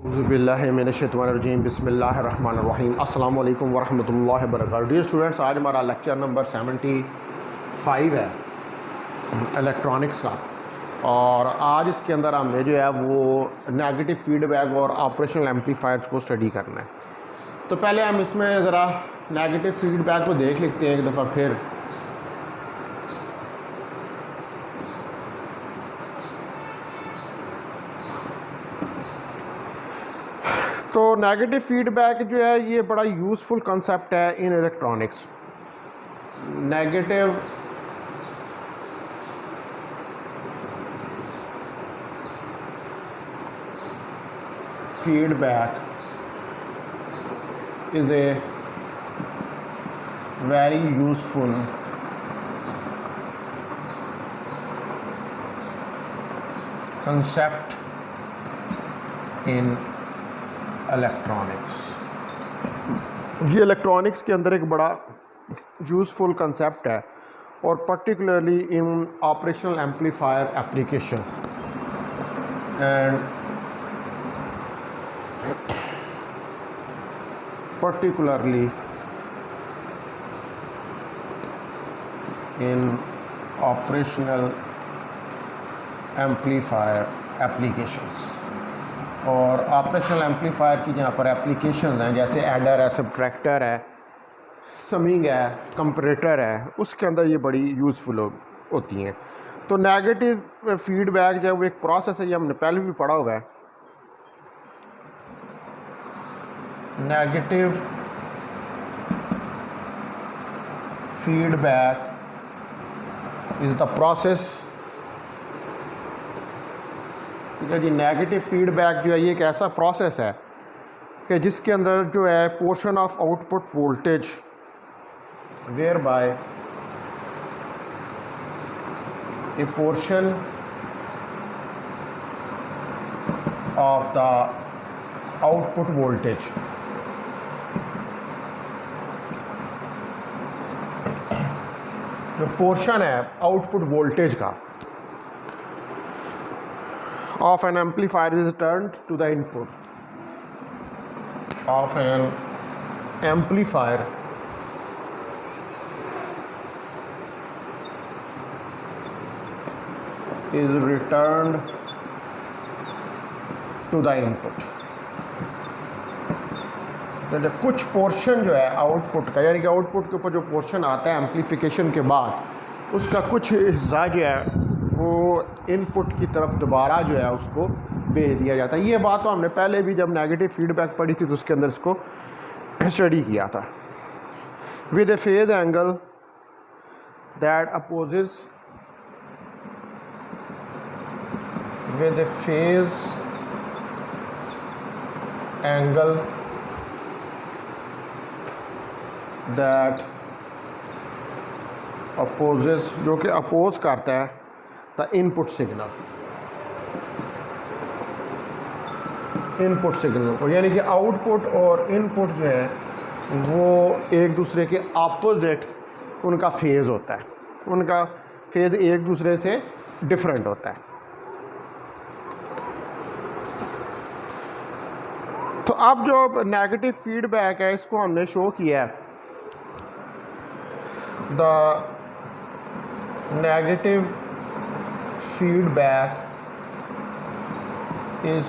बिस्मिल्लाहिर्रहमानिर्रहीम बिस्मिल्लाहिर्रहमानिर्रहीम अस्सलाम वालेकुम वरहमतुल्लाहि वबरकातुहू। डियर स्टूडेंट्स, आज हमारा लेक्चर नंबर 75 है इलेक्ट्रॉनिक्स का। और आज इसके अंदर हमने जो है वो नेगेटिव फीडबैक और ऑपरेशनल एम्पलीफायर्स को स्टडी करना है। तो पहले हम इसमें ज़रा नेगेटिव फीडबैक को देख लेते हैं एक दफ़ा फिर। तो नेगेटिव फीडबैक जो है ये बड़ा यूज़फुल कंसेप्ट है in electronics. Negative feedback is a very useful concept in electronics. ये इलेक्ट्रॉनिक्स के अंदर एक बड़ा यूज़फुल कंसेप्ट है और particularly in operational amplifier applications and particularly in operational amplifier applications. और ऑपरेशनल एम्पलीफायर की जहाँ पर एप्लीकेशंस हैं जैसे एडर है, सब्ट्रैक्टर है, समिंग है, कंपरेटर है, उसके अंदर ये बड़ी यूज़फुल होती हैं। तो नेगेटिव फीडबैक जो है वो एक प्रोसेस है, ये हमने पहले भी पढ़ा हुआ है। Negative feedback is the process. ठीक है जी। नेगेटिव फीडबैक जो है ये एक ऐसा प्रोसेस है कि जिसके अंदर जो है portion of output voltage whereby a portion of the output voltage जो पोर्शन है आउटपुट वोल्टेज का of an amplifier is turned to the input of an amplifier is returned to the input। तो कुछ portion जो है output का, यानी कि आउटपुट के ऊपर जो पोर्शन आता है एम्पलीफिकेशन के बाद, उसका कुछ हिस्सा जो है वो इनपुट की तरफ दोबारा जो है उसको भेज दिया जाता है। ये बात तो हमने पहले भी जब नेगेटिव फीडबैक पढ़ी थी तो उसके अंदर इसको स्टडी किया था। With A phase angle that opposes with a phase angle that opposes, जो कि अपोज करता है the input signal, input signal को, यानी कि आउटपुट और इनपुट जो है वो एक दूसरे के अपोजिट उनका फेज़ होता है, उनका फेज़ एक दूसरे से डिफरेंट होता है। तो अब जो नेगेटिव फीडबैक है इसको हमने शो किया है। The negative feedback is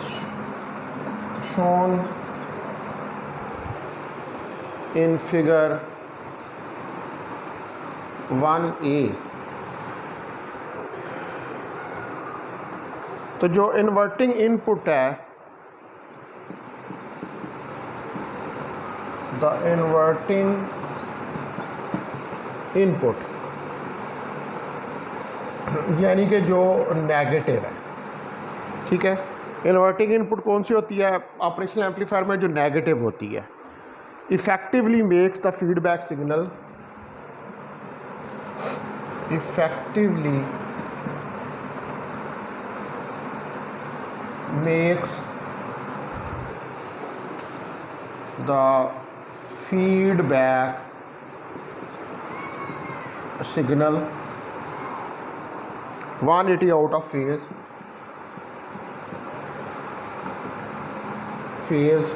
shown in figure 1A। तो जो इन्वर्टिंग इनपुट है, द इन्वर्टिंग इनपुट यानी कि जो नेगेटिव है, ठीक है। इन्वर्टिंग इनपुट कौन सी होती है ऑपरेशनल एम्पलीफायर में? जो नेगेटिव होती है। Effectively makes the feedback signal, effectively makes the feedback signal 180 out of phase phase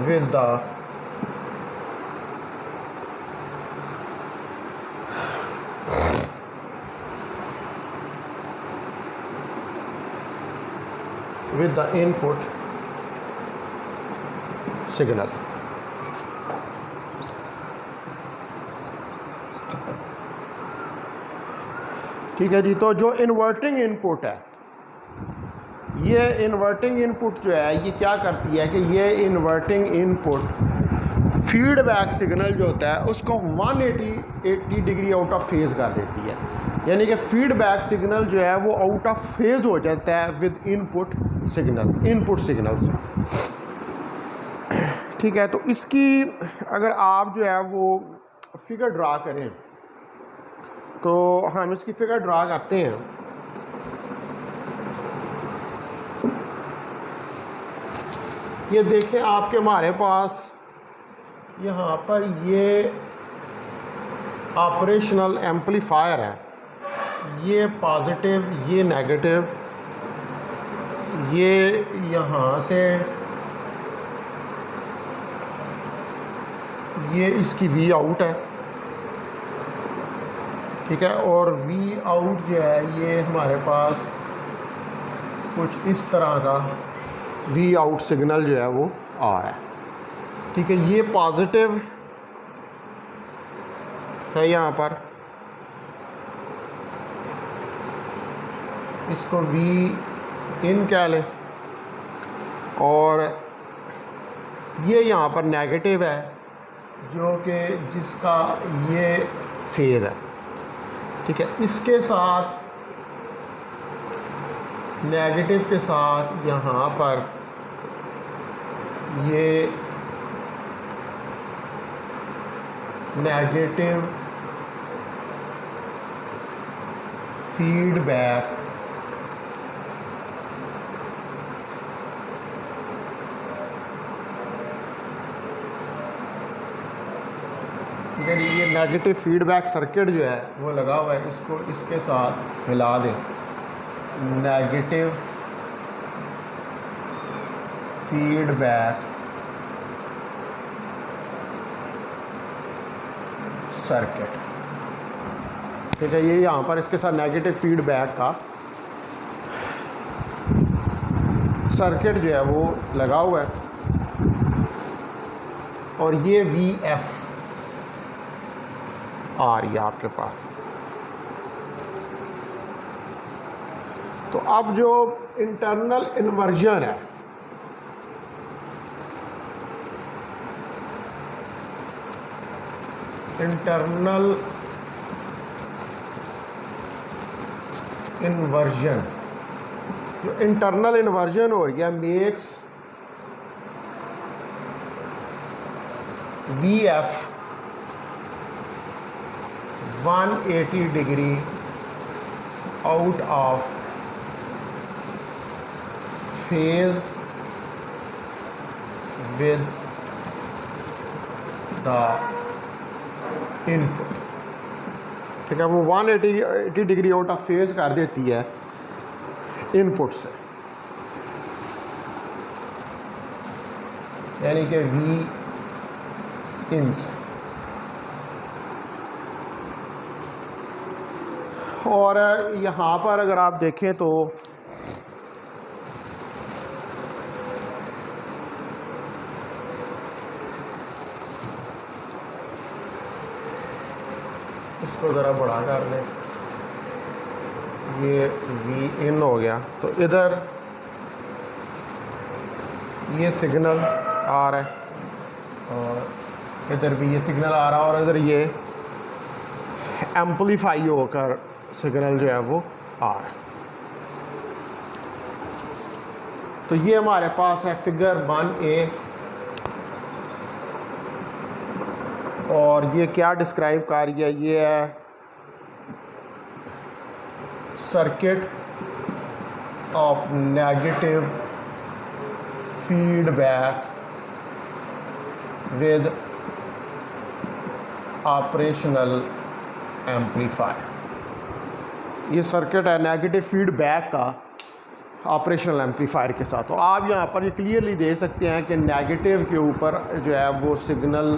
with the input signal। ठीक है जी। तो जो इन्वर्टिंग इनपुट है, ये इन्वर्टिंग इनपुट जो है ये क्या करती है कि ये इन्वर्टिंग इनपुट फीडबैक सिग्नल जो होता है उसको 180 डिग्री आउट ऑफ फेज़ कर देती है। यानी कि फीडबैक सिग्नल जो है वो आउट ऑफ फेज़ हो जाता है विद इनपुट सिग्नल से। ठीक है। तो इसकी अगर आप जो है वो फिगर ड्रा करें तो हम इसकी फिगर ड्रा करते हैं। ये देखें आपके हमारे पास यहाँ पर ये ऑपरेशनल एम्पलीफायर है, ये पॉजिटिव, ये नेगेटिव, ये यहाँ से ये इसकी वी आउट है। ठीक है। और वी आउट जो है ये हमारे पास कुछ इस तरह का वी आउट सिग्नल जो है वो आ रहा है। ठीक है। ये पॉजिटिव है, यहाँ पर इसको वी इन कह लें, और ये यहाँ पर नेगेटिव है जो कि जिसका ये फेज़ है। ठीक है। इसके साथ नेगेटिव के साथ यहाँ पर ये नेगेटिव फीडबैक ये नेगेटिव फीडबैक सर्किट जो है वो लगा हुआ है, इसको इसके साथ मिला दें। Negative feedback circuit. ठीक है। ये यहाँ पर इसके साथ नेगेटिव फीडबैक का सर्किट जो है वो लगा हुआ है, और ये वी एफ आ रही है आपके पास। तो अब जो इंटरनल इन्वर्जन है, इंटरनल इन्वर्जन जो इंटरनल इन्वर्जन हो गया makes V F 180 degree out of phase with the input. ठीक है। वो 180 डिग्री आउट ऑफ फेज कर देती है इनपुट से, यानी कि वी इन से। और यहाँ पर अगर आप देखें तो इसको ज़रा बड़ा कर लें, ये वी इन हो गया। तो इधर ये सिग्नल आ रहा है और इधर भी ये सिग्नल आ रहा है, और इधर ये एम्पलीफाई होकर सिग्नल जो है वो आ रहा है। तो ये हमारे पास है फिगर 1A, और ये क्या डिस्क्राइब कर रही है, ये है circuit of negative feedback with operational amplifier. ये सर्किट है नेगेटिव फीडबैक का ऑपरेशनल एम्पलीफायर के साथ। तो आप यहाँ पर ये क्लियरली देख सकते हैं कि नेगेटिव के ऊपर जो है वो सिग्नल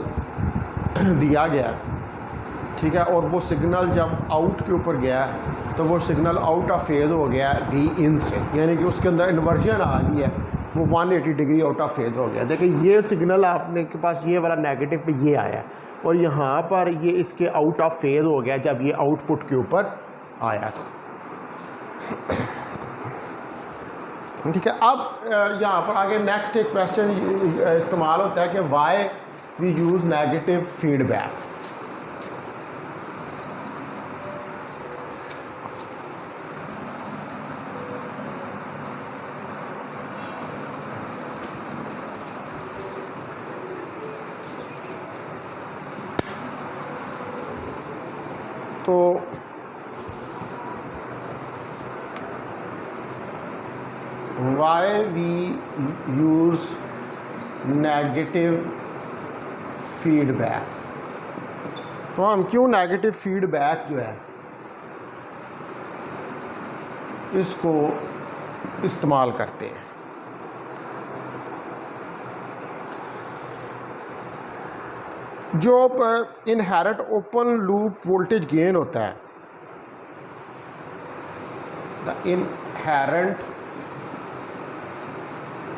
दिया गया, ठीक है, और वो सिग्नल जब आउट के ऊपर गया तो वो सिग्नल आउट ऑफ फेज़ हो गया वी इन से, यानी कि उसके अंदर इन्वर्जन आ गई है, वो 180 डिग्री आउट ऑफ फेज़ हो गया। देखिए ये सिग्नल आपने के पास ये वाला नेगेटिव पे ये आया है और यहाँ पर ये इसके आउट ऑफ फेज़ हो गया जब ये आउटपुट के ऊपर आया था, ठीक है। अब यहाँ पर आगे नेक्स्ट एक क्वेश्चन इस्तेमाल होता है कि why we use negative feedback. तो why we use negative feedback, तो हम क्यों नेगेटिव फीडबैक जो है इसको इस्तेमाल करते हैं। जो inherent open loop voltage gain होता है, the inherent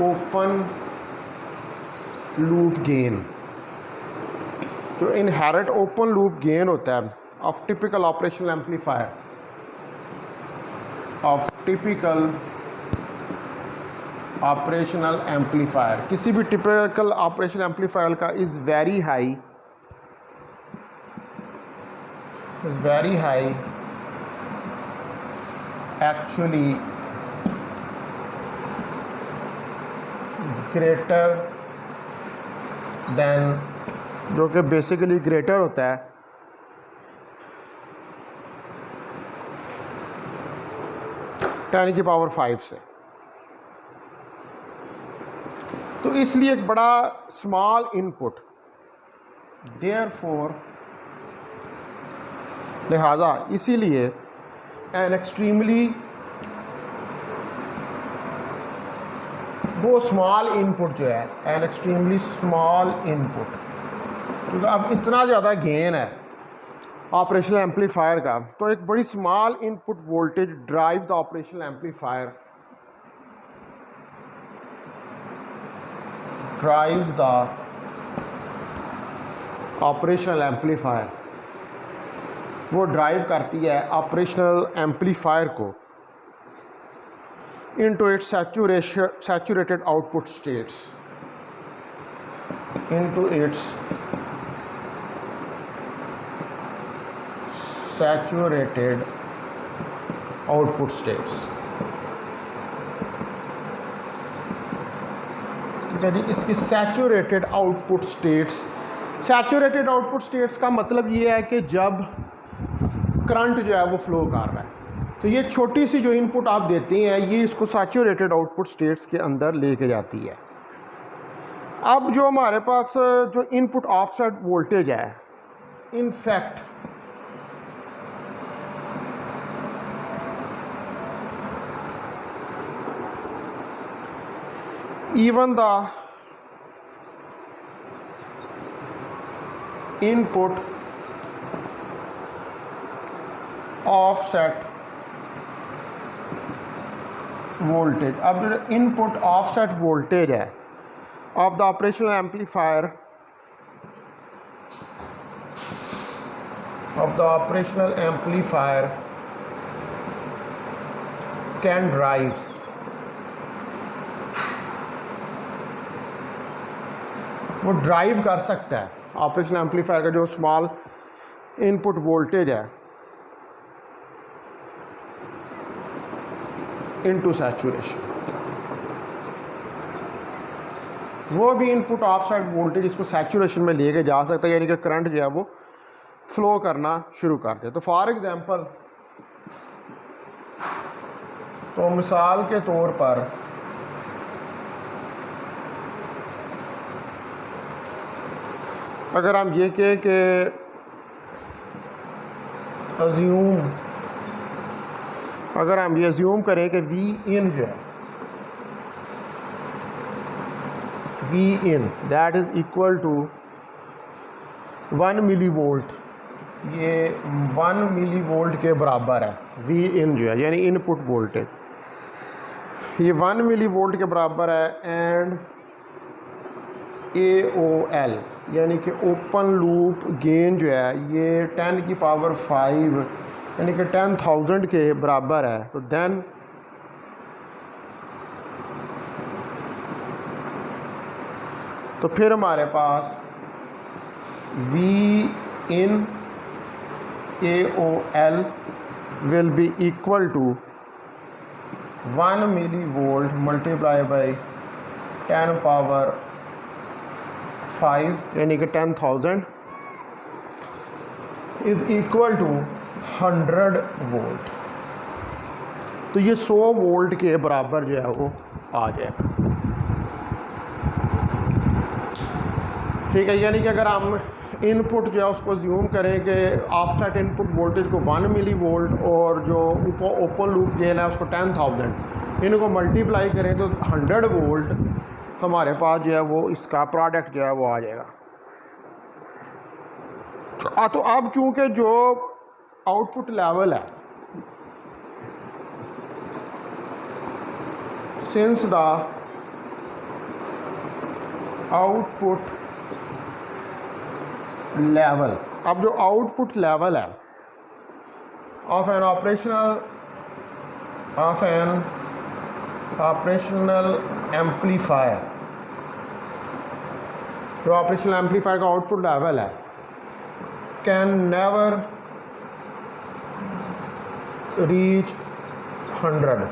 open loop gain, जो इनहेरेंट ओपन लूप गेन होता है of typical operational amplifier, of typical operational amplifier, किसी भी टिपिकल ऑपरेशनल एम्पलीफायर का is very high, is very high actually greater than, जो कि बेसिकली ग्रेटर होता है 10 की पावर 5 से। तो इसलिए एक बड़ा स्मॉल इनपुट, देयरफॉर लिहाजा इसीलिए एन एक्सट्रीमली, वो स्मॉल इनपुट जो है, एन एक्सट्रीमली स्मॉल इनपुट, क्योंकि अब इतना ज़्यादा गेन है ऑपरेशनल एम्पलीफायर का, तो एक बड़ी small input voltage drive the operational amplifier, drives the operational amplifier, वो ड्राइव करती है ऑपरेशनल एम्पलीफायर को into its saturated output states, into its saturated output states, ठीक है जी। इसकी saturated output states, saturated output states का मतलब ये है कि जब करंट जो है वो फ्लो कर रहा है, तो ये छोटी सी जो इनपुट आप देते हैं ये इसको सैचुरेटेड आउटपुट स्टेट्स के अंदर लेके जाती है। अब जो हमारे पास जो इनपुट ऑफसेट वोल्टेज है, in fact even the input offset voltage, अब जो इनपुट ऑफसेट वोल्टेज है of the operational amplifier, of the operational amplifier can drive वो ड्राइव कर सकता है ऑपरेशनल एम्पलीफायर का जो स्मॉल इनपुट वोल्टेज है इनटू सैचुरेशन, वो भी इनपुट ऑफसेट वोल्टेज इसको सैचुरेशन में लेके जा सकता है, यानी कि करंट जो है वो फ्लो करना शुरू कर दे। तो फॉर एग्जांपल, तो मिसाल के तौर पर अगर हम ये कहें कि अज्यूम, अगर हम ये अज्यूम करें कि वी इन जो है V in that is equal to 1 millivolt, ये 1 मिली वोल्ट के बराबर है। वी इन जो है यानी इनपुट वोल्टेज, ये 1 मिली वोल्ट के बराबर है। एंड AOL यानी कि ओपन लूप गेन जो है ये 10 की पावर 5 यानी कि 10,000 के बराबर है। तो देन तो फिर हमारे पास V in AOL will be equal to 1 millivolt multiplied by 10 power 5 यानी कि 10,000 is equal to 100 वोल्ट। तो ये 100 वोल्ट के बराबर जो है वो आ जाएगा। ठीक है, यानी कि अगर हम इनपुट जो है उसको ज्यूम करें कि ऑफसेट इनपुट वोल्टेज को 1 मिली वोल्ट और जो ओपन लूप गेन है उसको 10,000, इनको मल्टीप्लाई करें तो 100 वोल्ट हमारे पास जो है वो इसका प्रोडक्ट जो है वो आ जाएगा। तो अब चूंकि जो आउटपुट लेवल है, सिंस द आउटपुट लेवल, अब जो आउटपुट लेवल है ऑफ एन ऑपरेशनल एम्पलीफायर, जो ऑपरेशनल एम्पलीफायर का आउटपुट लेवल है, कैन नेवर रीच 100,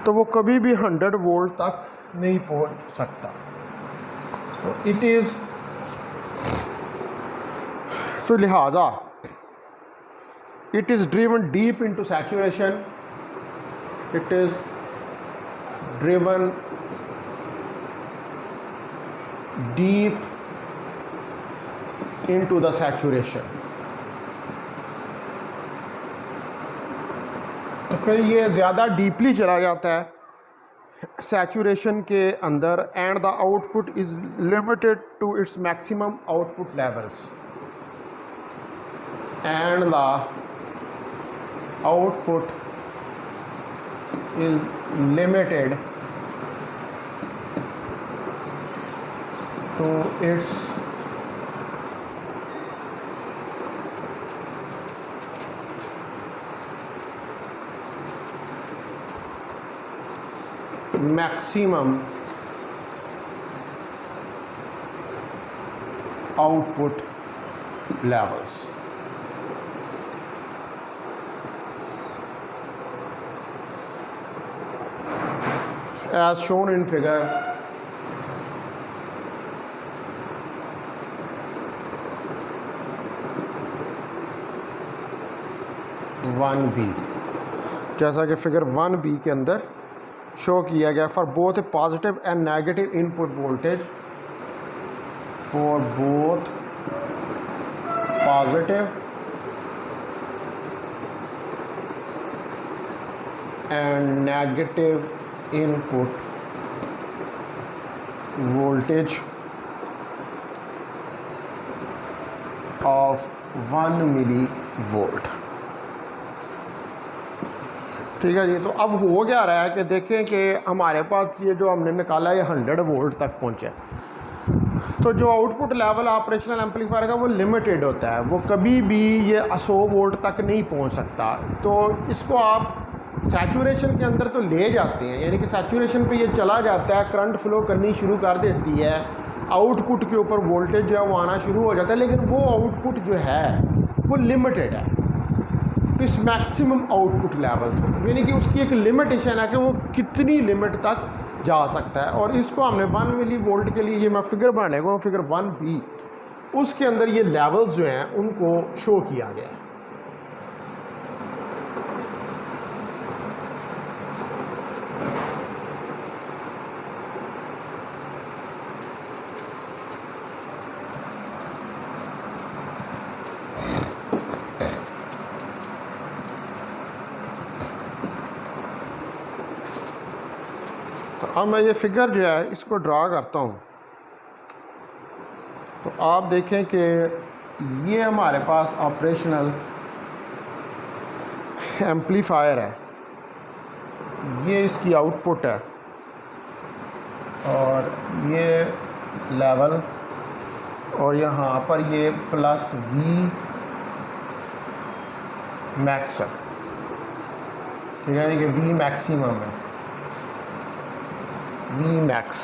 तो वो कभी भी 100 वोल्ट तक नहीं पहुंच सकता। तो इट इज़, तो लिहाजा it is driven deep into saturation, it is driven deep into the saturation। तो फिर ये ज़्यादा डीपली चला जाता है सैचुरेशन के अंदर, and the output is limited to its maximum output levels, and the output is limited to its maximum output levels। as shown in figure 1b, जैसा कि फिगर 1b के अंदर शो किया गया। For both a positive and negative input voltage, for both positive and negative input voltage of 1 millivolt. ठीक है जी। तो अब हो क्या रहा है कि देखें कि हमारे पास ये जो हमने निकाला ये 100 वोल्ट तक पहुँचा। तो जो आउटपुट लेवल ऑपरेशनल एम्पलीफायर का वो लिमिटेड होता है, वो कभी भी ये 100 वोल्ट तक नहीं पहुँच सकता। तो इसको आप सैचुरेशन के अंदर तो ले जाते हैं, यानी कि सैचुरेशन पे ये चला जाता है, करंट फ्लो करनी शुरू कर देती है, आउटपुट के ऊपर वोल्टेज जो है वो आना शुरू हो जाता है, लेकिन वो आउटपुट जो है वो लिमिटेड है तो इस मैक्सिमम आउटपुट लेवल, यानी कि उसकी एक लिमिटेशन है कि वो कितनी लिमिट तक जा सकता है। और इसको हमने 1 मिली वोल्ट के लिए ये मैं फिगर बनाने को फिगर 1b, उसके अंदर ये लेवल्स जो हैं उनको शो किया गया है। अब मैं ये फिगर जो है इसको ड्रा करता हूँ। आप देखें कि ये हमारे पास ऑपरेशनल एम्पलीफायर है, ये इसकी आउटपुट है और ये लेवल, और यहाँ पर ये प्लस वी मैक्स है, ठीक है, यानी कि वी मैक्सिमम है, वी मैक्स,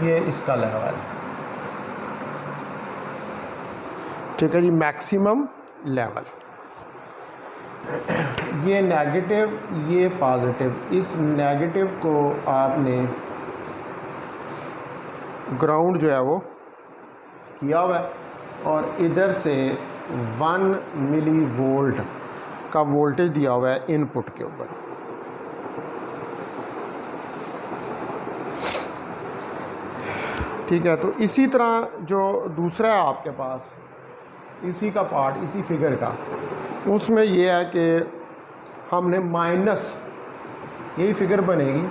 ये इसका लेवल, ठीक है जी, मैक्सिमम लेवल। ये नेगेटिव, ये पॉजिटिव, इस नेगेटिव को आपने ग्राउंड जो है वो किया हुआ है और इधर से 1 मिली वोल्ट का वोल्टेज दिया हुआ है इनपुट के ऊपर। ठीक है, तो इसी तरह जो दूसरा है आपके पास, इसी का पार्ट, इसी फिगर का, उसमें ये है कि हमने माइनस, यही फिगर बनेगी,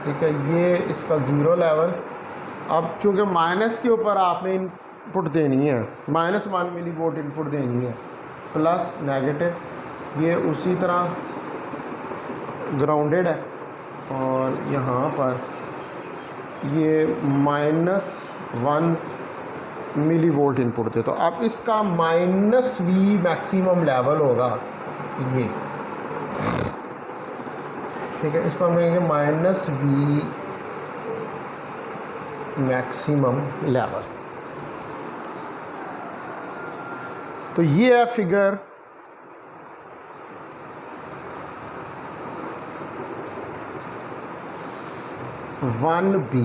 ठीक है, ये इसका ज़ीरो लेवल। अब चूँकि माइनस के ऊपर आपने इनपुट देनी है, -1 मिली वोल्ट इनपुट देनी है, प्लस नेगेटिव, ये उसी तरह ग्राउंडेड है और यहाँ पर ये -1 मिली वोल्ट इनपुट दे, तो अब इसका -V मैक्सिमम लेवल होगा ये, ठीक है, इसको हम कहेंगे -V मैक्सिमम लेवल। तो ये है फिगर 1B,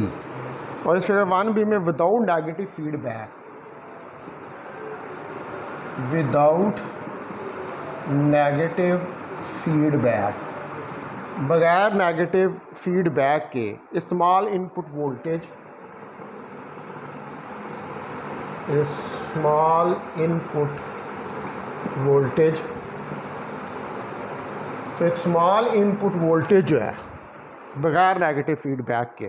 और इस फिगर 1B में without negative feedback, without negative feedback, बगैर नेगेटिव फीडबैक के small input voltage, small input voltage, तो एक स्मॉल इनपुट वोल्टेज जो है बगैर नेगेटिव फीडबैक के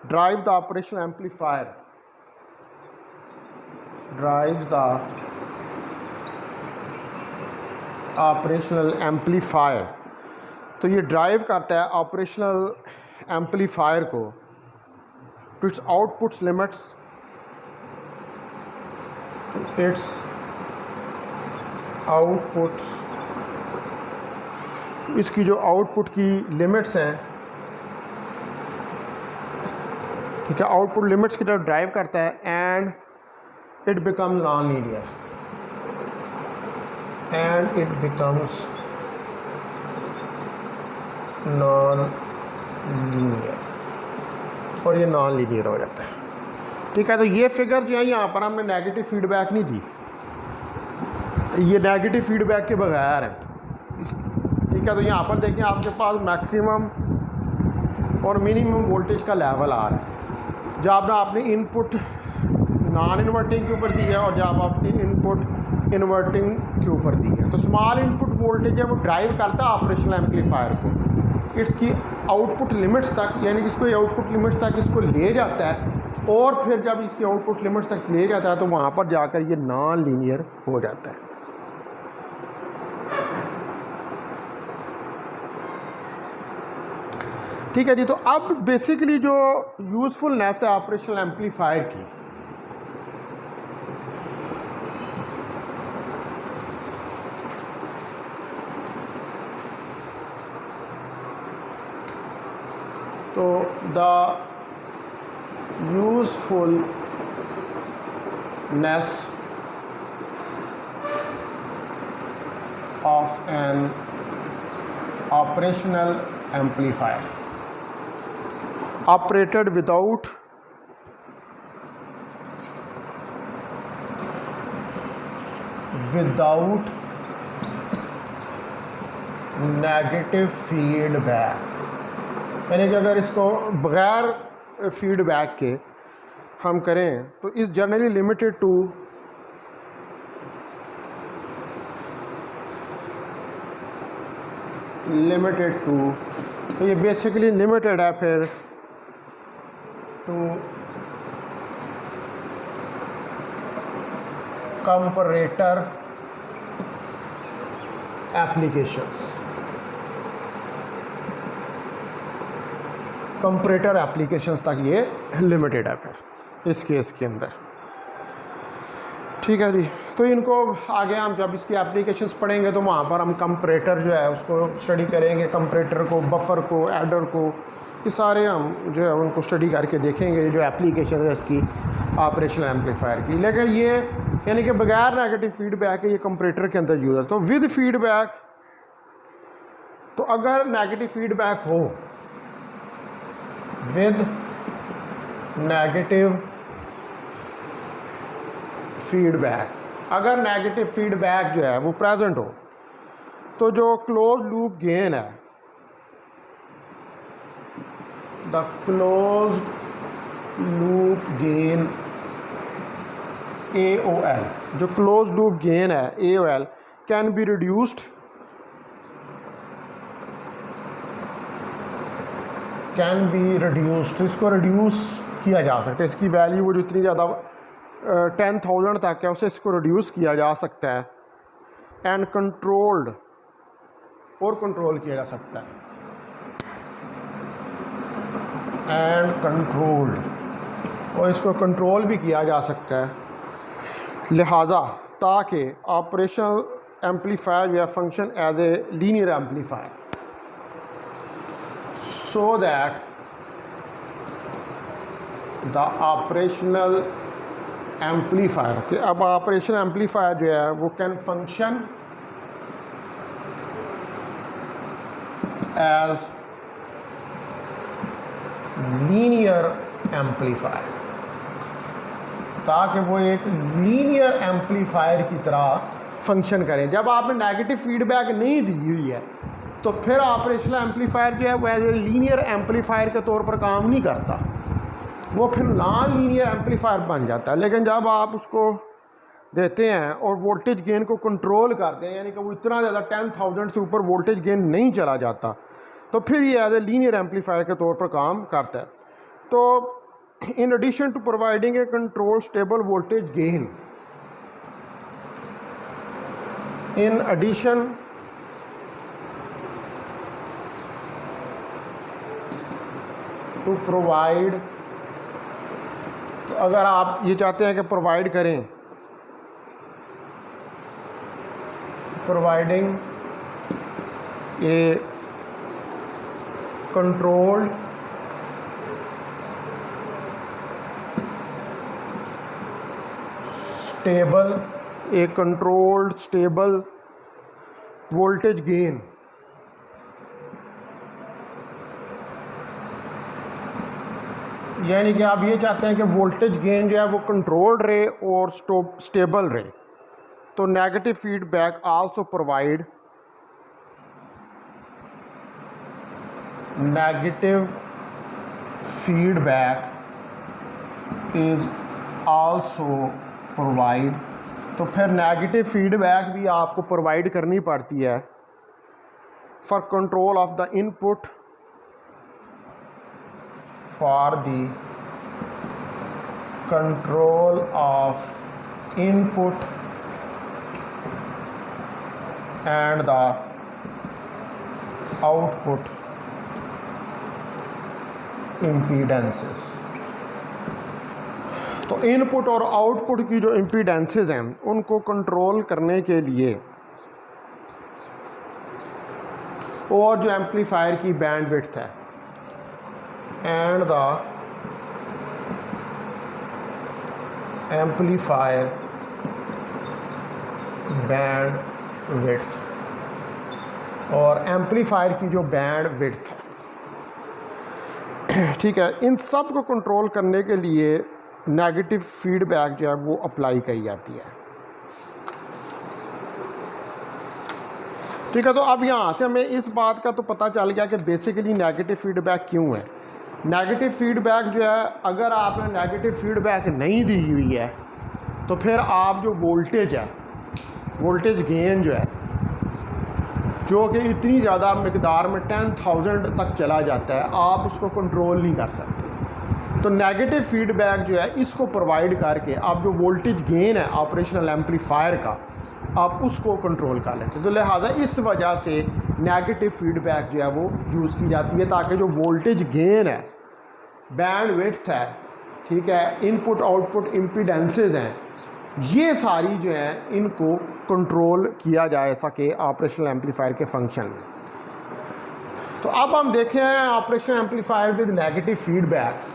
drive the operational amplifier, drive the operational amplifier, तो ये ड्राइव करता है ऑपरेशनल एम्पलीफायर को to its outputs limits, its outputs, इसकी जो आउटपुट की लिमिट्स हैं, ठीक है, आउटपुट लिमिट्स की तरफ ड्राइव करता है, and it become non linear, and it becomes non linear, और ये नॉन लीनियर हो जाता है। ठीक है, तो ये फिगर जो है यहाँ पर हमने नेगेटिव फीडबैक नहीं दी, ये नेगेटिव फीडबैक के बगैर है। ठीक है, तो यहाँ पर देखें आपके पास मैक्सिमम और मिनिमम वोल्टेज का लेवल आ रहा है, जब आपने इनपुट नॉन इन्वर्टिंग के ऊपर दी है और जब आपने इनपुट इन्वर्टिंग के ऊपर दी है। तो स्मॉल इनपुट वोल्टेज है वो ड्राइव करता है ऑपरेशनल एम्पलीफायर को इसकी आउटपुट लिमिट्स तक, यानी कि इसको आउटपुट लिमिट्स तक इसको ले जाता है, और फिर जब इसकी आउटपुट लिमिट्स तक ले जाता है तो वहाँ पर जाकर ये नॉन लीनियर हो जाता है। ठीक है जी, तो अब बेसिकली जो यूज़फुलनेस है ऑपरेशनल एम्पलीफायर की, तो the usefulness of N operational amplifier operated without negative feedback, यानी कि अगर इसको बगैर फीडबैक के हम करें तो इस generally limited to limited to, तो ये बेसिकली लिमिटेड है फिर to comparator applications, comparator applications तक ये लिमिटेड है फिर इस केस के अंदर। ठीक है जी, तो इनको आगे हम जब इसकी एप्लीकेशंस पढ़ेंगे तो वहाँ पर हम कंपैरेटर जो है उसको स्टडी करेंगे, कंपैरेटर को, बफर को, एडर को, ये सारे हम जो है उनको स्टडी करके देखेंगे जो एप्लीकेशन है इसकी ऑपरेशनल एम्पलीफायर की। लेकिन ये यानी कि बगैर नेगेटिव फीडबैक है ये कंपैरेटर के अंदर यूज़ है। तो विद फीडबैक, तो अगर नेगेटिव फीडबैक हो, विद नेगेटिव फीडबैक, अगर नेगेटिव फीडबैक जो है वो प्रेजेंट हो तो जो क्लोज लूप गेन है, the close loop gain AOL, जो क्लोज लूप गेन है AOL can be reduced, can be reduced, तो इसको रिड्यूस किया जा सकता है, इसकी वैल्यू वो जो इतनी ज़्यादा 10,000 तक है उसे इसको रिड्यूस किया जा सकता है। एंड कंट्रोल्ड, और कंट्रोल किया जा सकता है, एंड कंट्रोल्ड, और इसको कंट्रोल भी किया जा सकता है। लिहाजा ताकि ऑपरेशनल एम्पलीफायर जो है function as a linear amplifier, so that the operational amplifier, कि अब ऑपरेशन एम्पलीफायर जो है वो can function as linear amplifier, ताकि वो एक लीनियर एम्पलीफायर की तरह फंक्शन करें। जब आपने नेगेटिव फीडबैक नहीं दी हुई है तो फिर ऑपरेशनल एम्पलीफायर जो है वो एज ए लीनियर एम्पलीफायर के तौर पर काम नहीं करता, वो फिर नॉन लीनियर एम्पलीफायर बन जाता है। लेकिन जब आप उसको देते हैं और वोल्टेज गेन को कंट्रोल करते हैं, यानी कि वो इतना ज़्यादा 10,000 से ऊपर वोल्टेज गेन नहीं चला जाता, तो फिर ये एज ए लीनियर एम्पलीफायर के तौर पर काम करता है। तो in addition to providing a controlled stable voltage gain, in addition to provide, तो अगर आप ये चाहते हैं कि प्रोवाइड करें, प्रोवाइडिंग ए कंट्रोल्ड स्टेबल, ए कंट्रोल्ड स्टेबल वोल्टेज गेन, यानी कि आप ये चाहते हैं कि वोल्टेज गेन जो है वो कंट्रोल्ड रहे और स्टेबल रहे, तो negative feedback also provide negative feedback is also provide, तो फिर नेगेटिव फीडबैक भी आपको प्रोवाइड करनी पड़ती है for control of the input, for the control of input and the output impedances. तो इनपुट और आउटपुट की जो इम्पीडेंसेस हैं उनको कंट्रोल करने के लिए और जो एम्पलीफायर की बैंडविड्थ है एंड द एम्पलीफायर बैंडविड्थ, और एम्पलीफायर की जो बैंडविड्थ है, ठीक है, इन सब को कंट्रोल करने के लिए नेगेटिव फीडबैक जो है वो अप्लाई की जाती है। ठीक है, तो अब यहाँ से हमें इस बात का तो पता चल गया कि बेसिकली नेगेटिव फीडबैक क्यों है। नेगेटिव फीडबैक जो है, अगर आपने नेगेटिव फीडबैक नहीं दी हुई है तो फिर आप जो वोल्टेज है, वोल्टेज गेन जो है जो कि इतनी ज़्यादा मकदार में 10,000 तक चला जाता है, आप उसको कंट्रोल नहीं कर सकते। तो नेगेटिव फीडबैक जो है इसको प्रोवाइड करके आप जो वोल्टेज गेन है ऑपरेशनल एम्पलीफायर का, आप उसको कंट्रोल कर लेते हैं। तो लिहाजा इस वजह से नेगेटिव फीडबैक जो है वो यूज़ की जाती है, ताकि जो वोल्टेज गेन है, बैंड विड्थ है, ठीक है, इनपुट आउटपुट इम्पीडेंसेस हैं, ये सारी जो है इनको कंट्रोल किया जाए सके ऑपरेशनल एम्पलीफायर के फंक्शन में। तो अब हम देखें operational amplifier with negative feedback.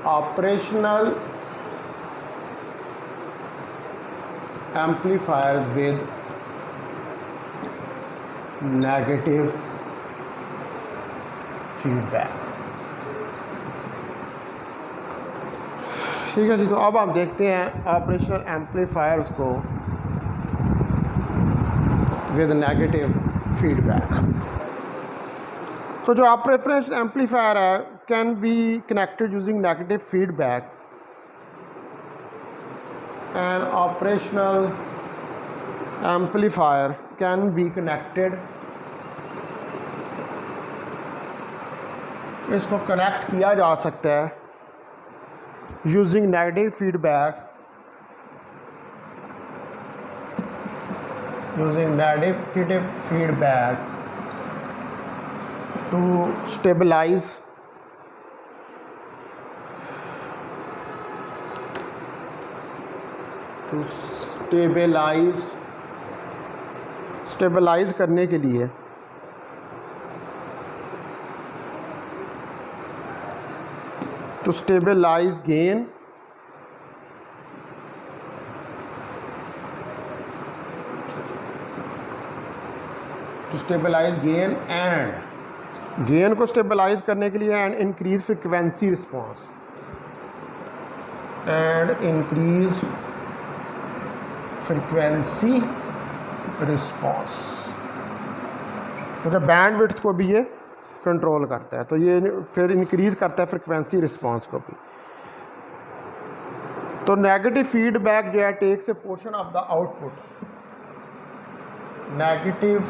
Operational amplifier with negative feedback. ठीक है जी, तो अब हम देखते हैं ऑपरेशनल एम्पलीफायर्स को विद नेगेटिव फीडबैक। तो जो ऑपरेशनल एम्पलीफायर है can be connected using negative feedback. An operational amplifier can be connected, इसको कनेक्ट किया जा सकता है using negative feedback, using negative feedback to stabilize stabilize करने के लिए to stabilize gain and gain को स्टेबलाइज करने के लिए and increase frequency response frequency response, मतलब बैंड विड्थ को भी ये कंट्रोल करता है, तो ये फिर इंक्रीज़ करता है फ्रीक्वेंसी रिस्पॉन्स को भी। तो नेगेटिव फीडबैक जो है takes a portion of the output, negative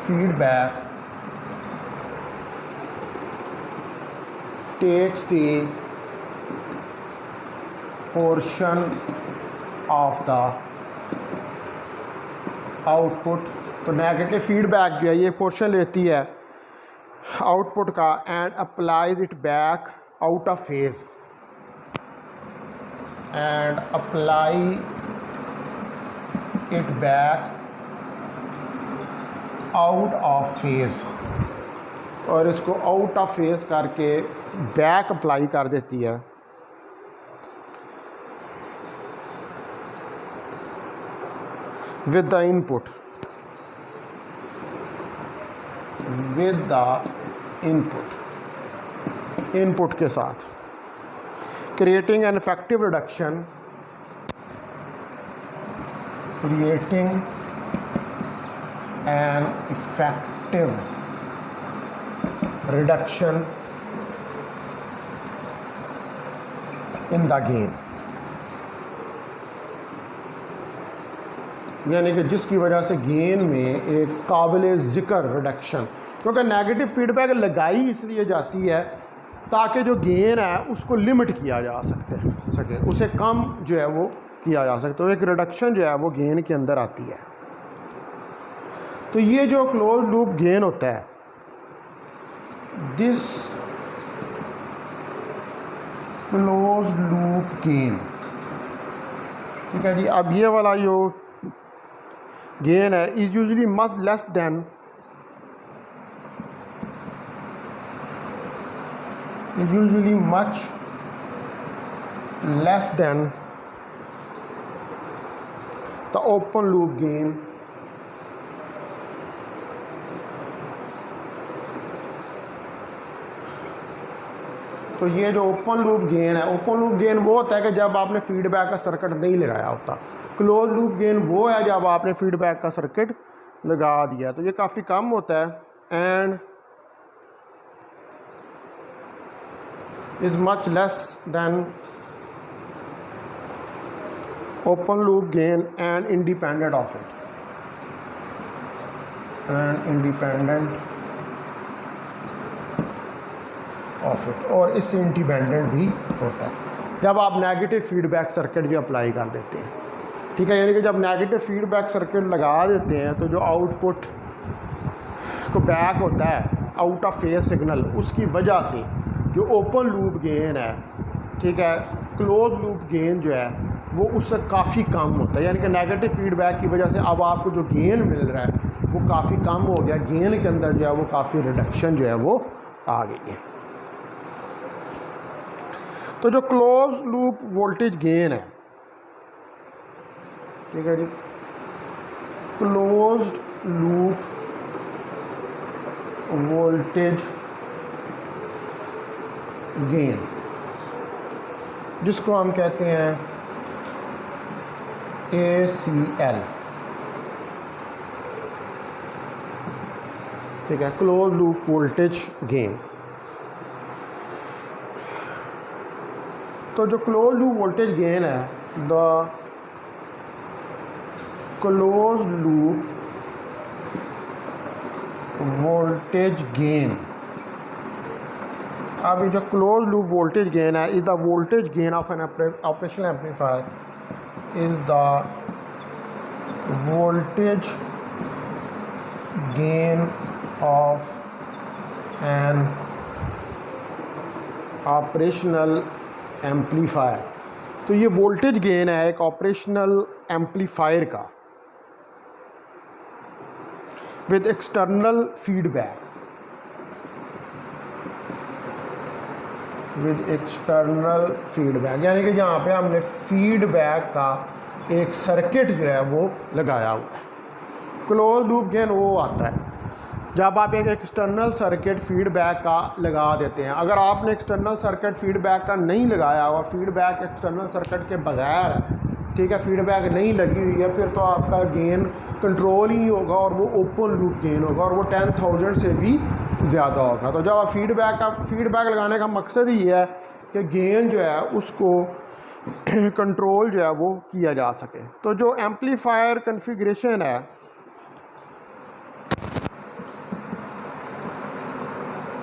feedback takes the portion of the output. तो नेगेटिव फीडबैक जो है ये पोर्शन लेती है आउटपुट का and applies it back out of phase, and apply it back out of phase, और इसको out of phase करके बैक अप्लाई कर देती है with the input के साथ, creating an effective reduction in the gain, यानी कि जिसकी वजह से गेन में एक काबिल ज़िक्र रिडक्शन, क्योंकि नेगेटिव फीडबैक लगाई इसलिए जाती है ताकि जो गेन है उसको लिमिट किया जा सके, उसे कम जो है वो किया जा सके, तो एक रिडक्शन जो है वो गेन के अंदर आती है। तो ये जो क्लोज लूप गेन होता है, दिस क्लोज लूप गेन, ठीक है जी। अब ये वाला जो गेन है is usually much less than the open loop gain तो ये जो ओपन लूप गेन है, ओपन लूप गेन वो होता है कि जब आपने फीडबैक का सर्किट नहीं लगाया होता। क्लोज लूप गेन वो है जब आपने फीडबैक का सर्किट लगा दिया, तो ये काफ़ी कम होता है and is much less than open loop gain and independent of it, and independent of it, और इससे इंडिपेंडेंट भी होता है जब आप नेगेटिव फीडबैक सर्किट भी अप्लाई कर देते हैं। ठीक है, यानी कि जब नेगेटिव फीडबैक सर्किट लगा देते हैं तो जो आउटपुट को बैक होता है आउट ऑफ फेज सिग्नल, उसकी वजह से जो ओपन लूप गेन है, ठीक है, क्लोज लूप गेन जो है वो उससे काफ़ी कम होता है। यानी कि नेगेटिव फीडबैक की वजह से अब आपको जो गेन मिल रहा है वो काफ़ी कम हो गया, गेन के अंदर जो है वो काफ़ी रिडक्शन जो है वो आ गई है। तो जो क्लोज लूप वोल्टेज गेन है, ठीक है जी, क्लोज्ड लूप वोल्टेज गेन, जिसको हम कहते हैं ACL, ठीक है, क्लोज लूप वोल्टेज गेन। तो जो क्लोज लूप वोल्टेज गेन है, the close loop voltage gain, अब ये जो क्लोज लूप वोल्टेज गेन है is the voltage gain of N operational amplifier, is the voltage gain of N operational amplifier. तो ये voltage gain है एक operational amplifier का with external feedback, with external feedback, यानी कि यहाँ पे हमने फीडबैक का एक सर्किट जो है वो लगाया हुआ है। क्लोज लूप गेन वो आता है जब आप एक एक्सटर्नल सर्किट फीडबैक का लगा देते हैं। अगर आपने एक्सटर्नल सर्किट फीडबैक का नहीं लगाया हुआ, फीडबैक एक्सटर्नल सर्किट के बगैर है, ठीक है, फीडबैक नहीं लगी हुई है, फिर तो आपका गेन कंट्रोल ही नहीं होगा और वो ओपन लूप गेन होगा और वो 10,000 से भी ज़्यादा होगा। तो जब आप फीडबैक लगाने का मकसद ही है कि गेन जो है उसको कंट्रोल जो है वो किया जा सके। तो जो एम्पलीफायर कॉन्फ़िगरेशन है,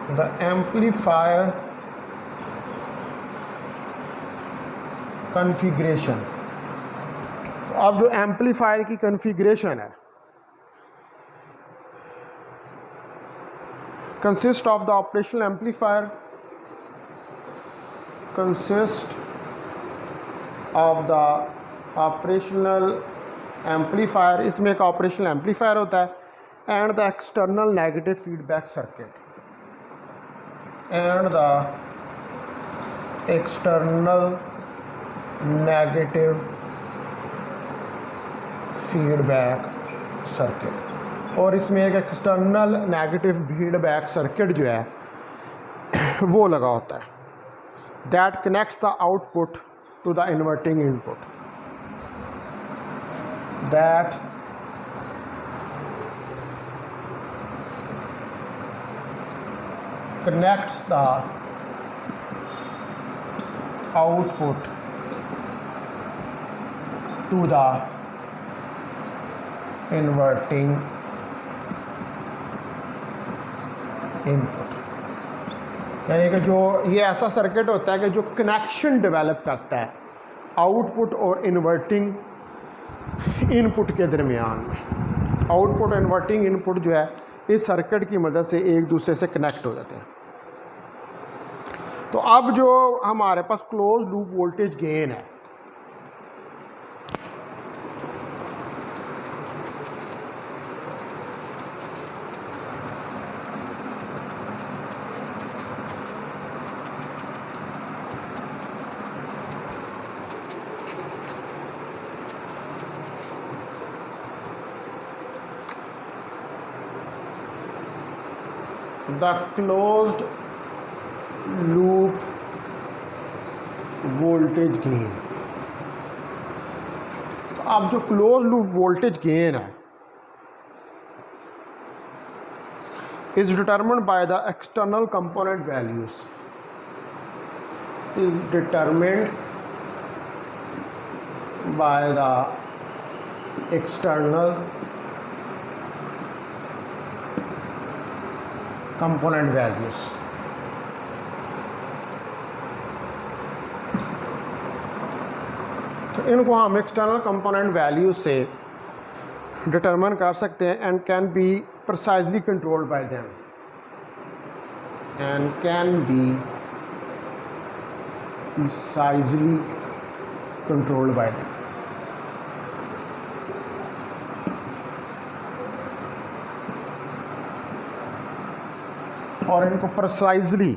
द एम्पलीफायर कॉन्फ़िगरेशन, तो अब जो एम्पलीफायर की कॉन्फ़िगरेशन है consist of the operational amplifier, consist of the operational amplifier, इसमें एक ऑपरेशनल एम्पलीफायर होता है and the external negative feedback circuit, and the external negative feedback circuit, और इसमें एक एक्सटर्नल नेगेटिव फीडबैक सर्किट जो है वो लगा होता है, that connects the output to the inverting input, that connects the output to the inverting input। यानी कि जो ये ऐसा सर्किट होता है कि जो कनेक्शन डेवलप करता है आउटपुट और इन्वर्टिंग इनपुट के दरमियान में। आउटपुट और इन्वर्टिंग इनपुट जो है इस सर्किट की मदद से एक दूसरे से कनेक्ट हो जाते हैं। तो अब जो हमारे पास क्लोज लूप वोल्टेज गेन है, the closed loop voltage gain. तो अब जो क्लोज लूप वोल्टेज गेन है is determined by the external component values, is determined by the external component values. तो इनको हम एक्सटर्नल कंपोनेंट वैल्यूज से डिटरमिन कर सकते हैं and can be precisely controlled by them and can be precisely controlled by them। और इनको precisely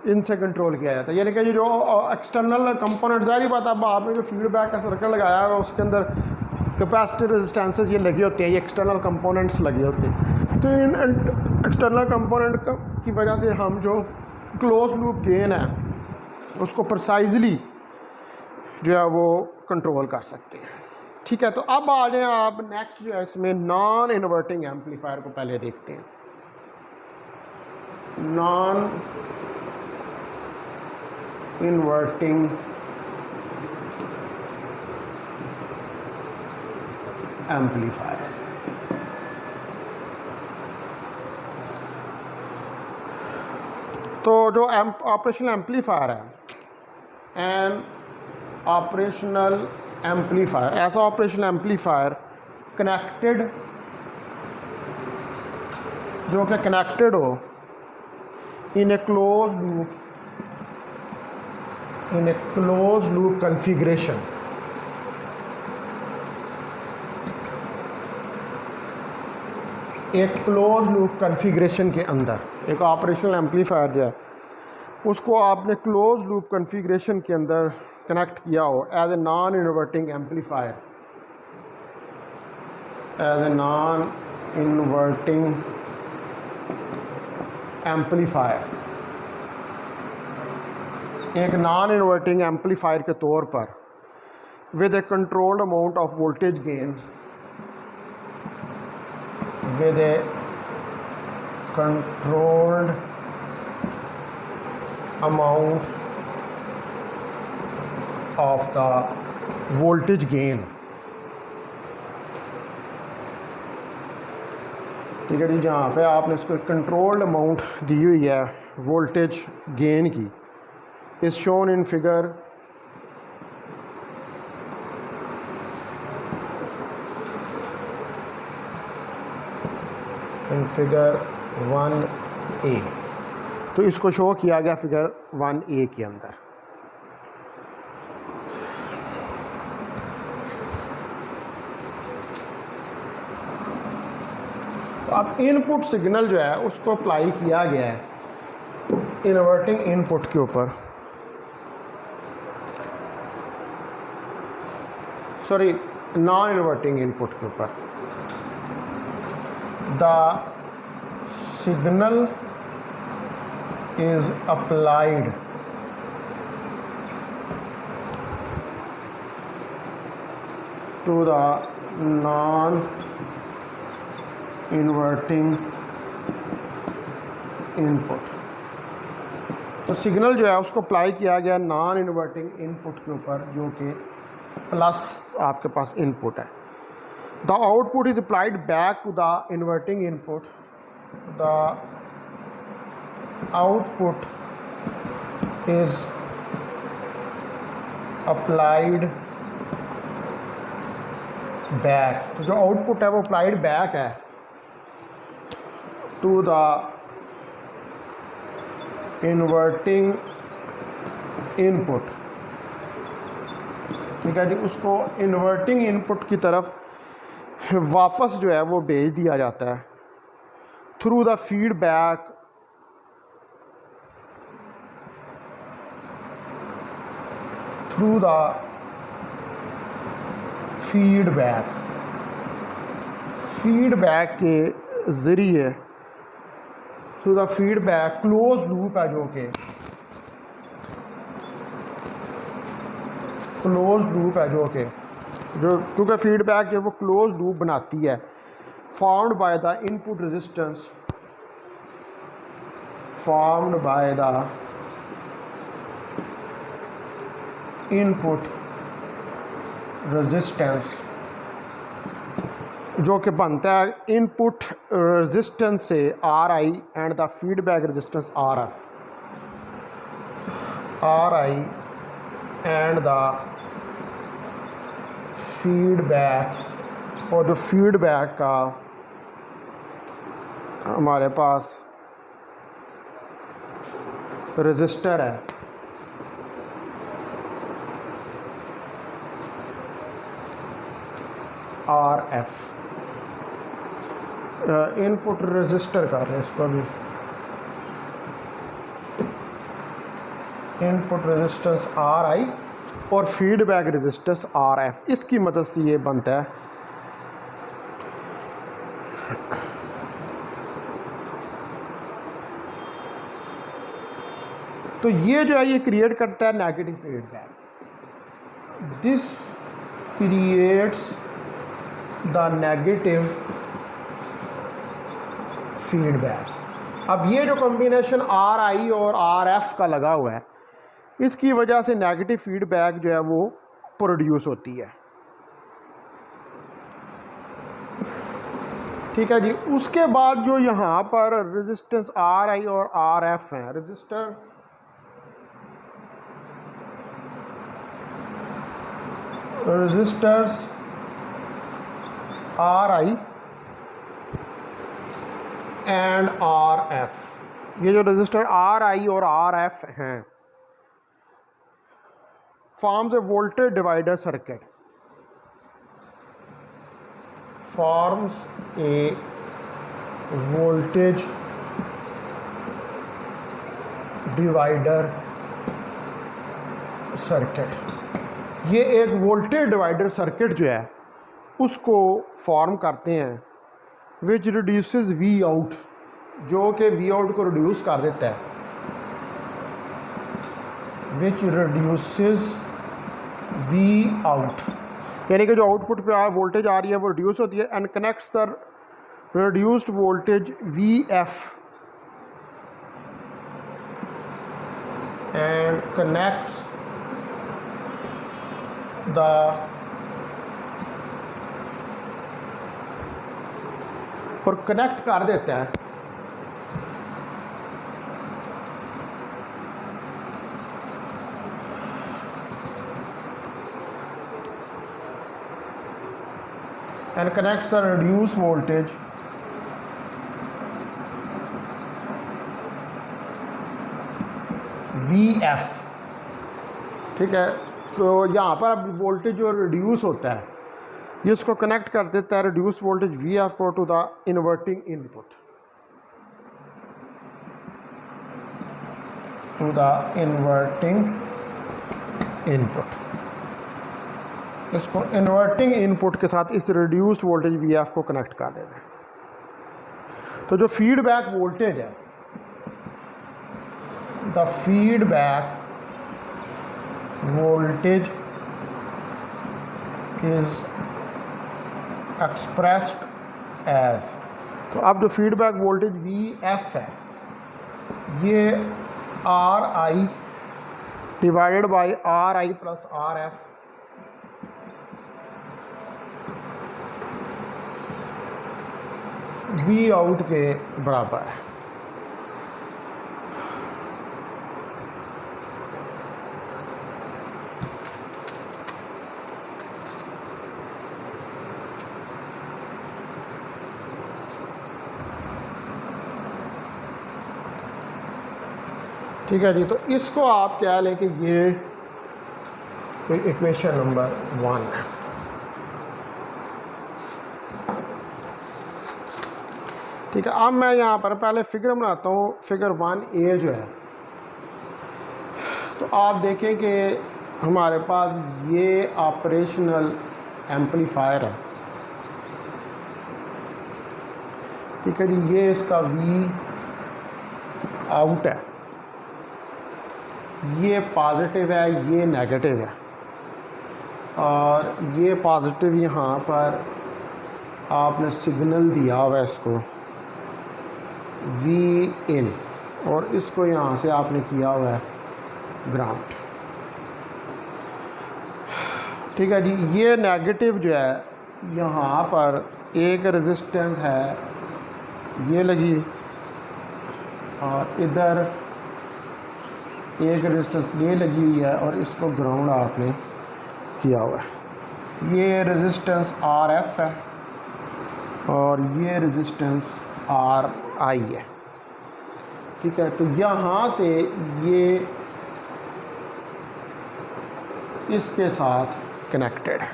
इनसे कंट्रोल किया जाता है। यानी कि जो एक्सटर्नल कंपोनेंट, ज़ाहिर बात है, अब आपने जो फीडबैक का सर्कल लगाया है उसके अंदर कैपेसिटर रेजिस्टेंसेस ये लगे होते हैं, ये एक्सटर्नल कंपोनेंट्स लगे होते हैं। तो इन एक्सटर्नल कंपोनेंट की वजह से हम जो क्लोज लूप गेन है उसको प्रिसाइजली जो है वो कंट्रोल कर सकते हैं। ठीक है, तो अब आ जाए आप नेक्स्ट जो है इसमें नॉन इन्वर्टिंग एम्पलीफायर को पहले देखते हैं। Non inverting amplifier. तो जो ऑपरेशनल एम्पलीफायर है, एन ऑपरेशनल एम्पलीफायर, ऐसा ऑपरेशनल एम्पलीफायर कनेक्टेड, जो कि कनेक्टेड हो इन ए क्लोज लूप, इन ए क्लोज लूप कॉन्फ़िगरेशन। एक क्लोज लूप कॉन्फ़िगरेशन के अंदर एक ऑपरेशनल एम्पलीफायर जो है उसको आपने क्लोज लूप कॉन्फ़िगरेशन के अंदर कनेक्ट किया हो as a non inverting amplifier, as a non inverting amplifier, एक नॉन इन्वर्टिंग एम्पलीफायर के तौर पर with a controlled amount of voltage gain, with a controlled amount of the voltage gain। ठीक है जी, जहाँ पे आपने इसको एक कंट्रोल्ड अमाउंट दी हुई है वोल्टेज गेन की, is shown in figure in figure 1A। तो इसको शो किया गया फिगर 1A के अंदर। तो अब इनपुट सिग्नल जो है उसको अप्लाई किया गया है इन्वर्टिंग इनपुट के ऊपर, सॉरी नॉन इन्वर्टिंग इनपुट के ऊपर। The signal is applied to the non-inverting input। तो सिग्नल जो है उसको अप्लाई किया गया नॉन इन्वर्टिंग इनपुट के ऊपर जो कि प्लस आपके पास इनपुट है। The output is applied back to the inverting input. The output is applied back। तो जो आउटपुट है वो अप्लाइड बैक है टू द इन्वर्टिंग इनपुट। ठीक है जी, उसको इन्वर्टिंग इनपुट की तरफ वापस जो है वो भेज दिया जाता है through the feedback, through the feedback, feedback के ज़रिए, through the feedback close loop है जो कि क्लोज लूप है जो क्योंकि फीडबैक जो वो क्लोज लूप बनाती है, formed by the input resistance जो कि बनता है इनपुट रेजिस्टेंस से RI and the feedback resistance RF, RI and the feedback, और जो फीडबैक का हमारे पास रजिस्टर है RF, इनपुट रजिस्टर कर रहे हैं इसको भी, इनपुट रेजिस्टेंस RI और फीडबैक रेजिस्टेंस RF, इसकी मदद से ये बनता है। तो ये जो है ये क्रिएट करता है negative feedback, this creates the negative feedback. अब ये जो कॉम्बिनेशन RI और RF का लगा हुआ है, इसकी वजह से नेगेटिव फीडबैक जो है वो प्रोड्यूस होती है। ठीक है जी। उसके बाद जो यहाँ पर रेजिस्टेंस RI और RF हैं, रजिस्टर्स RI एंड RF, ये जो रजिस्टर RI और RF हैं forms a voltage divider circuit, forms a voltage divider circuit। ये एक वोल्टेज डिवाइडर सर्किट जो है उसको फॉर्म करते हैं, विच रिड्यूसेस V आउट, जो कि V आउट को रिड्यूस कर देता है, विच रिड्यूसेस V आउट, यानी कि जो आउटपुट पे वोल्टेज आ रही है वो रिड्यूस होती है, and connects the reduced voltage VF and connects the और कनेक्ट कर देता है and connects the reduced voltage VF। ठीक है, तो यहाँ पर अब वोल्टेज जो रिड्यूस होता है ये इसको कनेक्ट कर देता है रिड्यूस वोल्टेज VF को to the inverting input, to the inverting input. इसको इन्वर्टिंग इनपुट के साथ इस रिड्यूस्ड वोल्टेज VF को कनेक्ट कर देना है। तो जो फीडबैक वोल्टेज है, the feedback voltage is expressed as, तो अब जो फीडबैक वोल्टेज VF है ये RI divided by RI plus RF V out के बराबर है। ठीक है जी। तो इसको आप क्या लें कि ये इक्वेशन नंबर 1 है। ठीक है, अब मैं यहाँ पर पहले फिगर बनाता हूँ, फिगर 1A जो है। तो आप देखें कि हमारे पास ये ऑपरेशनल एम्पलीफायर है। ठीक है जी, ये इसका V आउट है, ये पॉजिटिव है, ये नेगेटिव है। और ये पॉजिटिव यहाँ पर आपने सिग्नल दिया हुआ है इसको वी इन, और इसको यहाँ से आपने किया हुआ है ग्राउंड। ठीक है जी। ये नेगेटिव जो है यहाँ पर एक रेजिस्टेंस है ये लगी, और इधर एक रेजिस्टेंस ये लगी हुई है, और इसको ग्राउंड आपने किया हुआ है। ये रेजिस्टेंस आर एफ है और ये रेजिस्टेंस आर आई है। ठीक है, तो यहाँ से ये इसके साथ कनेक्टेड है।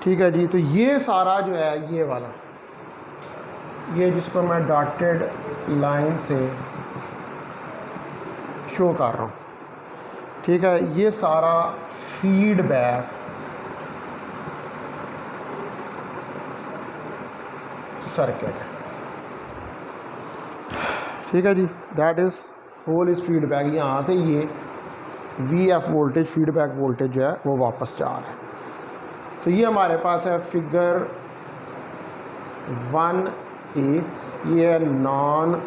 ठीक है जी। तो ये सारा जो है ये वाला, ये जिसको मैं डॉटेड लाइन से शो कर रहा हूँ, ठीक है, ये सारा फीडबैक सर्किट है। ठीक है जी, that is whole is feedback. यहाँ से ये V F voltage, feedback voltage जो है वो वापस जा रहा है। तो ये हमारे पास है फिगर 1A, ये है नॉन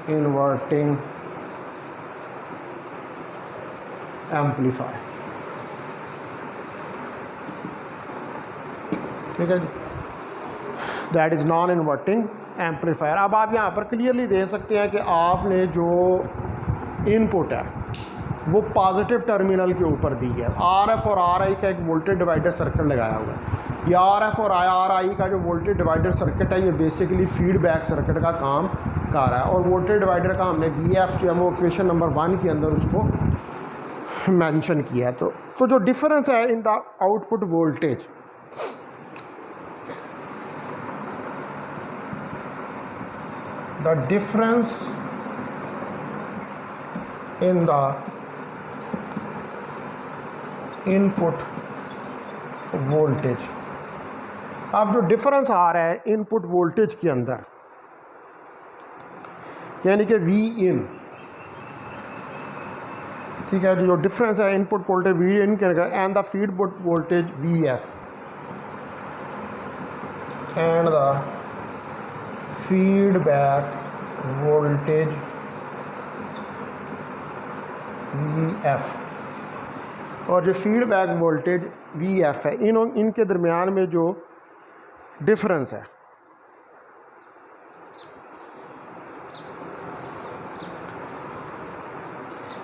इन्वर्टिंग एम्पलीफायर। ठीक है जी, that is non inverting amplifier. अब आप यहाँ पर क्लियरली देख सकते हैं कि आपने जो इनपुट है वो पॉजिटिव टर्मिनल के ऊपर दी है। आर एफ और आर आई का एक वोल्टेज डिवाइडर सर्किट लगाया हुआ है। ये आर एफ और आर आई का जो वोल्टेज डिवाइडर सर्किट है ये बेसिकली फीडबैक सर्किट का काम कर रहा है, और वोल्टेज डिवाइडर का हमने वी एफ जो है वो इक्वेशन नंबर 1 के अंदर उसको मेंशन किया है। तो जो डिफरेंस है in the output voltage, the difference in the input voltage, अब जो डिफरेंस आ रहा है इनपुट वोल्टेज के अंदर, यानी कि वी इन, ठीक है, जो डिफरेंस है इनपुट वोल्टेज वी इन के अंदर and the feedback voltage V F and the feedback voltage V F, और जो फीडबैक वोल्टेज वी एफ है, इनके दरमियान में जो डिफरेंस है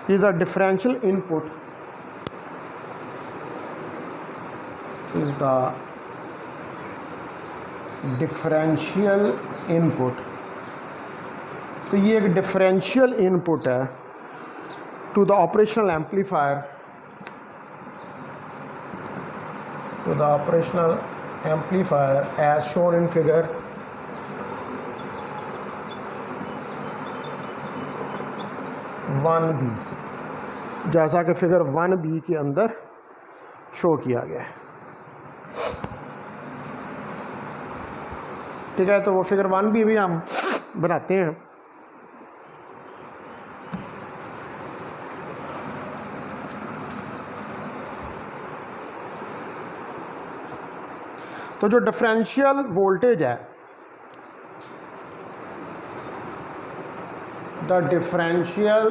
is a differential input is the differential input। तो ये एक डिफरेंशियल इनपुट है to the operational amplifier, to the operational amplifier as shown in figure 1B, जैसा कि फिगर 1B के अंदर शो किया गया है। ठीक है, तो वो फिगर 1B भी हम बनाते हैं। तो जो डिफरेंशियल वोल्टेज है, the differential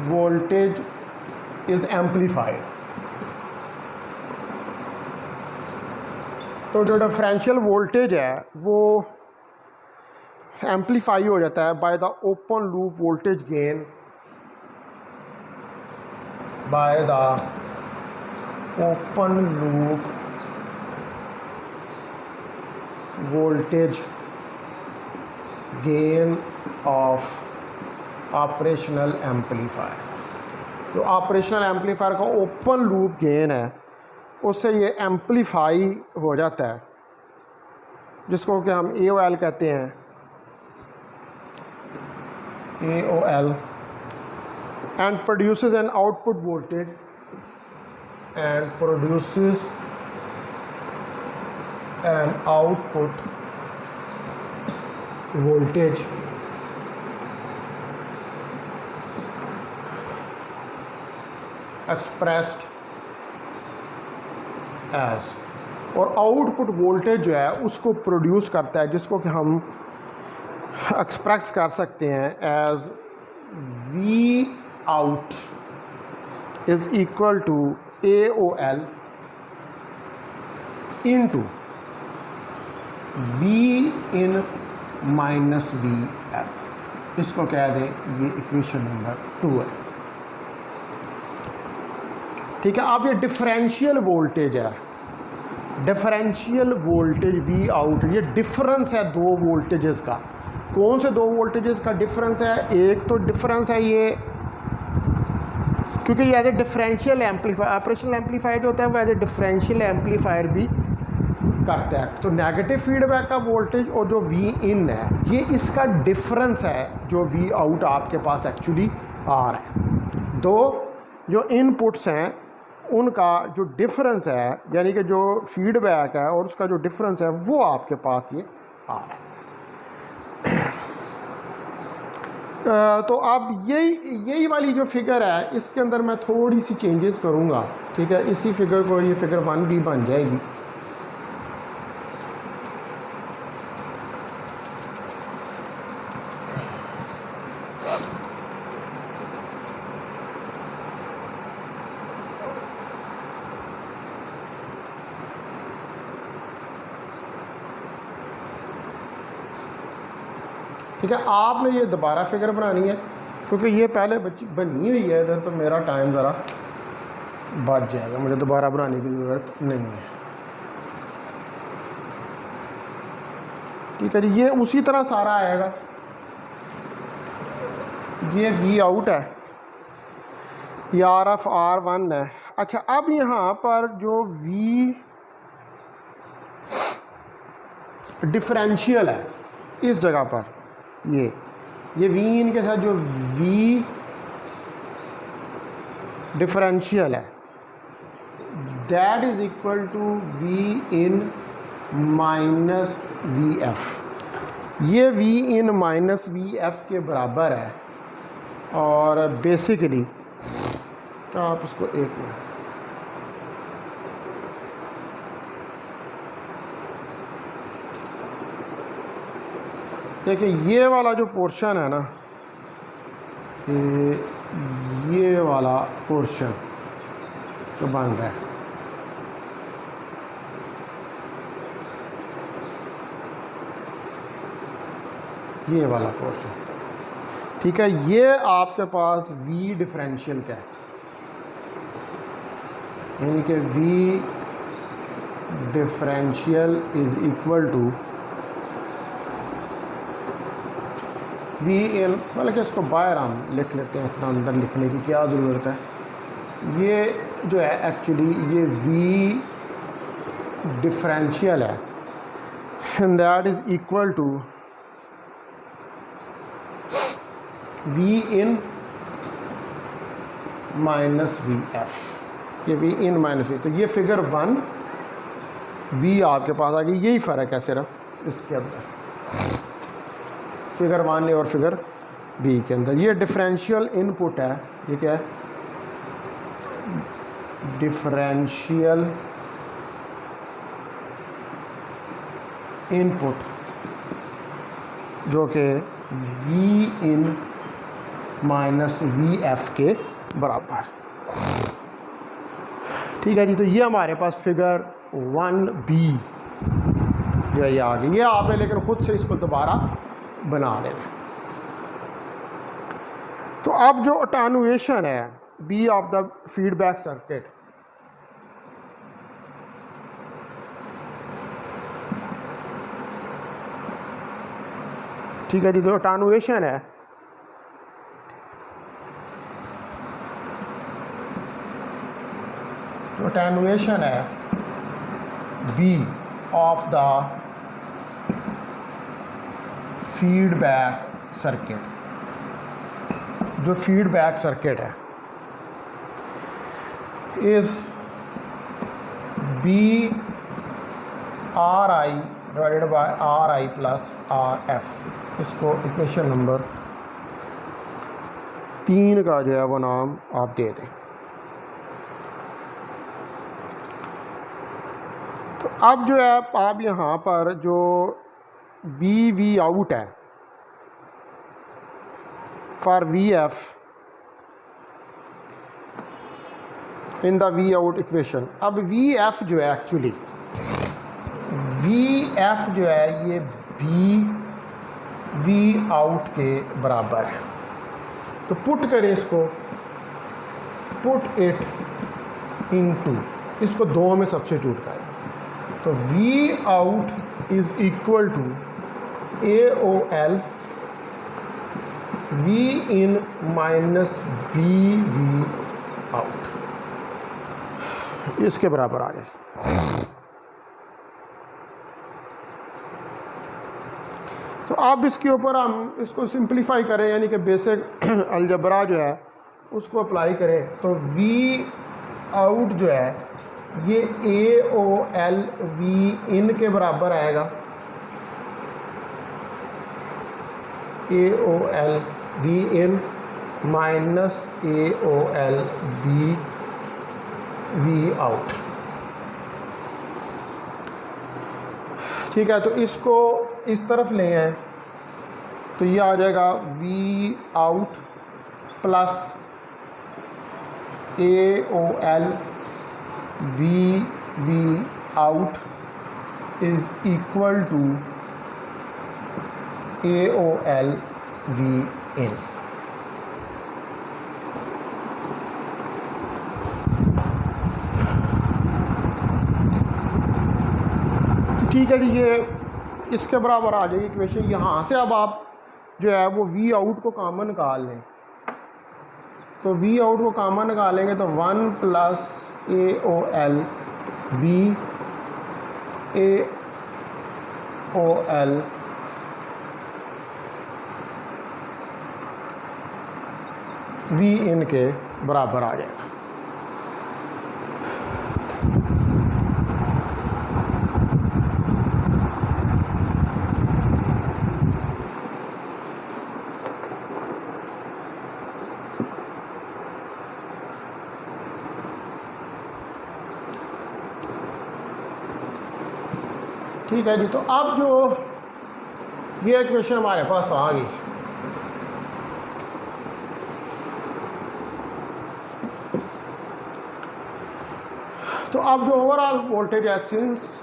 voltage is amplified. तो जो डिफरेंशियल वोल्टेज है वो एम्पलीफाई हो जाता है by the open loop voltage gain, by the open loop voltage gain of operational amplifier. जो ऑपरेशनल एम्पलीफायर का ओपन लूप गेन है उससे ये एम्पलीफाई हो जाता है, जिसको कि हम AOL कहते हैं, AOL, and produces an output voltage and produces an output voltage expressed as, और आउटपुट वोल्टेज जो है उसको प्रोड्यूस करता है, जिसको कि हम एक्सप्रेस कर सकते हैं as V out is equal to AOL into V in minus V F. इसको कह दें ये इक्वेशन नंबर 2 है। ठीक है, अब ये डिफरेंशियल वोल्टेज है, डिफरेंशियल वोल्टेज वी आउट, ये डिफरेंस है दो वोल्टेजेस का। कौन से दो वोल्टेजेस का डिफरेंस है? एक तो डिफरेंस है ये, क्योंकि ये as a differential amplifier, operational amplifier जो होता है वो एज ए डिफरेंशियल एम्पलीफायर भी करता है। तो नेगेटिव फीडबैक का वोल्टेज और जो वी इन है ये इसका डिफरेंस है जो वी आउट आपके पास एक्चुअली आ रहा है। दो जो इनपुट्स हैं उनका जो डिफरेंस है, यानी कि जो फीडबैक है और उसका जो डिफरेंस है वो आपके पास ये आ रहा है। तो अब यही वाली जो फिगर है इसके अंदर मैं थोड़ी सी चेंजेस करूँगा। ठीक है, इसी फिगर को ये फिगर 1 भी बन जाएगी। ठीक है, आपने ये दोबारा फिगर बनानी है क्योंकि ये पहले बनी हुई है इधर, तो मेरा टाइम ज़रा बच जाएगा, मुझे दोबारा बनाने की ज़रूरत नहीं है। ठीक है जी, ये उसी तरह सारा आएगा। ये वी आउट है, ये R(R1) है। अच्छा, अब यहाँ पर जो वी डिफरेंशियल है इस जगह पर, ये वी इन के साथ जो वी डिफरेंशियल है that is equal to V in minus V F. ये V in minus V F के बराबर है। और बेसिकली आप इसको एक मिनट, देखिए ये वाला जो पोर्शन है ना, ये वाला पोर्शन तो बन रहा है, ये वाला पोर्शन। ठीक है, ये आपके पास वी डिफरेंशियल का है, यानी कि V differential is equal to V in, मतलब कि इसको बाहर हम लिख लेते हैं, इतना अंदर लिखने की क्या ज़रूरत है। ये जो है एक्चुअली ये वी डिफरेंशियल है and that is equal to V in minus V F. ये वी इन माइनस वी, तो ये फिगर 1 बी आपके पास आ गई। यही फ़र्क है सिर्फ इसके अंदर, फिगर 1 और फिगर बी के अंदर। ये डिफरेंशियल इनपुट है, ये क्या है? डिफरेंशियल इनपुट जो कि V in minus V F के बराबर। ठीक है जी, तो ये हमारे पास फिगर 1B जो है ये आ गई। ये आपने लेकिन ख़ुद से इसको दोबारा बना लेना। तो अब जो अटेन्युएशन है B of the feedback circuit, ठीक है जी, जो अटेन्युएशन है B of the feedback circuit, जो फीडबैक सर्किट है is B R I divided by R I plus R F. इसको इक्वेशन नंबर 3 का जो है वो नाम आप दे दें। तो अब जो है आप यहाँ पर जो बी वी आउट है for V F in the V out equation, अब वी एफ जो है एक्चुअली वी एफ जो है ये बी वी आउट के बराबर है। तो पुट करें इसको, पुट इट इनटू, इसको 2 में सब्स्टिट्यूट करें तो V out is equal to A O L V in minus B V out, इसके बराबर आ जाए। तो अब इसके ऊपर हम इसको सिंप्लीफाई करें, यानी कि बेसिक अलजबरा जो है उसको अप्लाई करें, तो वी आउट जो है ये ए ओ एल वी इन के बराबर आएगा, A O L V in minus A O L B V out. ठीक है, तो इसको इस तरफ ले आए तो ये आ जाएगा V out plus A O L B V out is equal to A O L V in. ठीक है जी, ये इसके बराबर आ जाएगी इक्वेशन। यहाँ से अब आप जो है वो वी आउट को कॉमन निकाल लें, तो वी आउट को कॉमन निकालेंगे तो 1 plus A O L B A O L V इन के बराबर आ जाएगा। ठीक है जी, तो अब जो ये इक्वेशन हमारे पास आ गई, तो अब जो ओवरऑल वोल्टेज है, since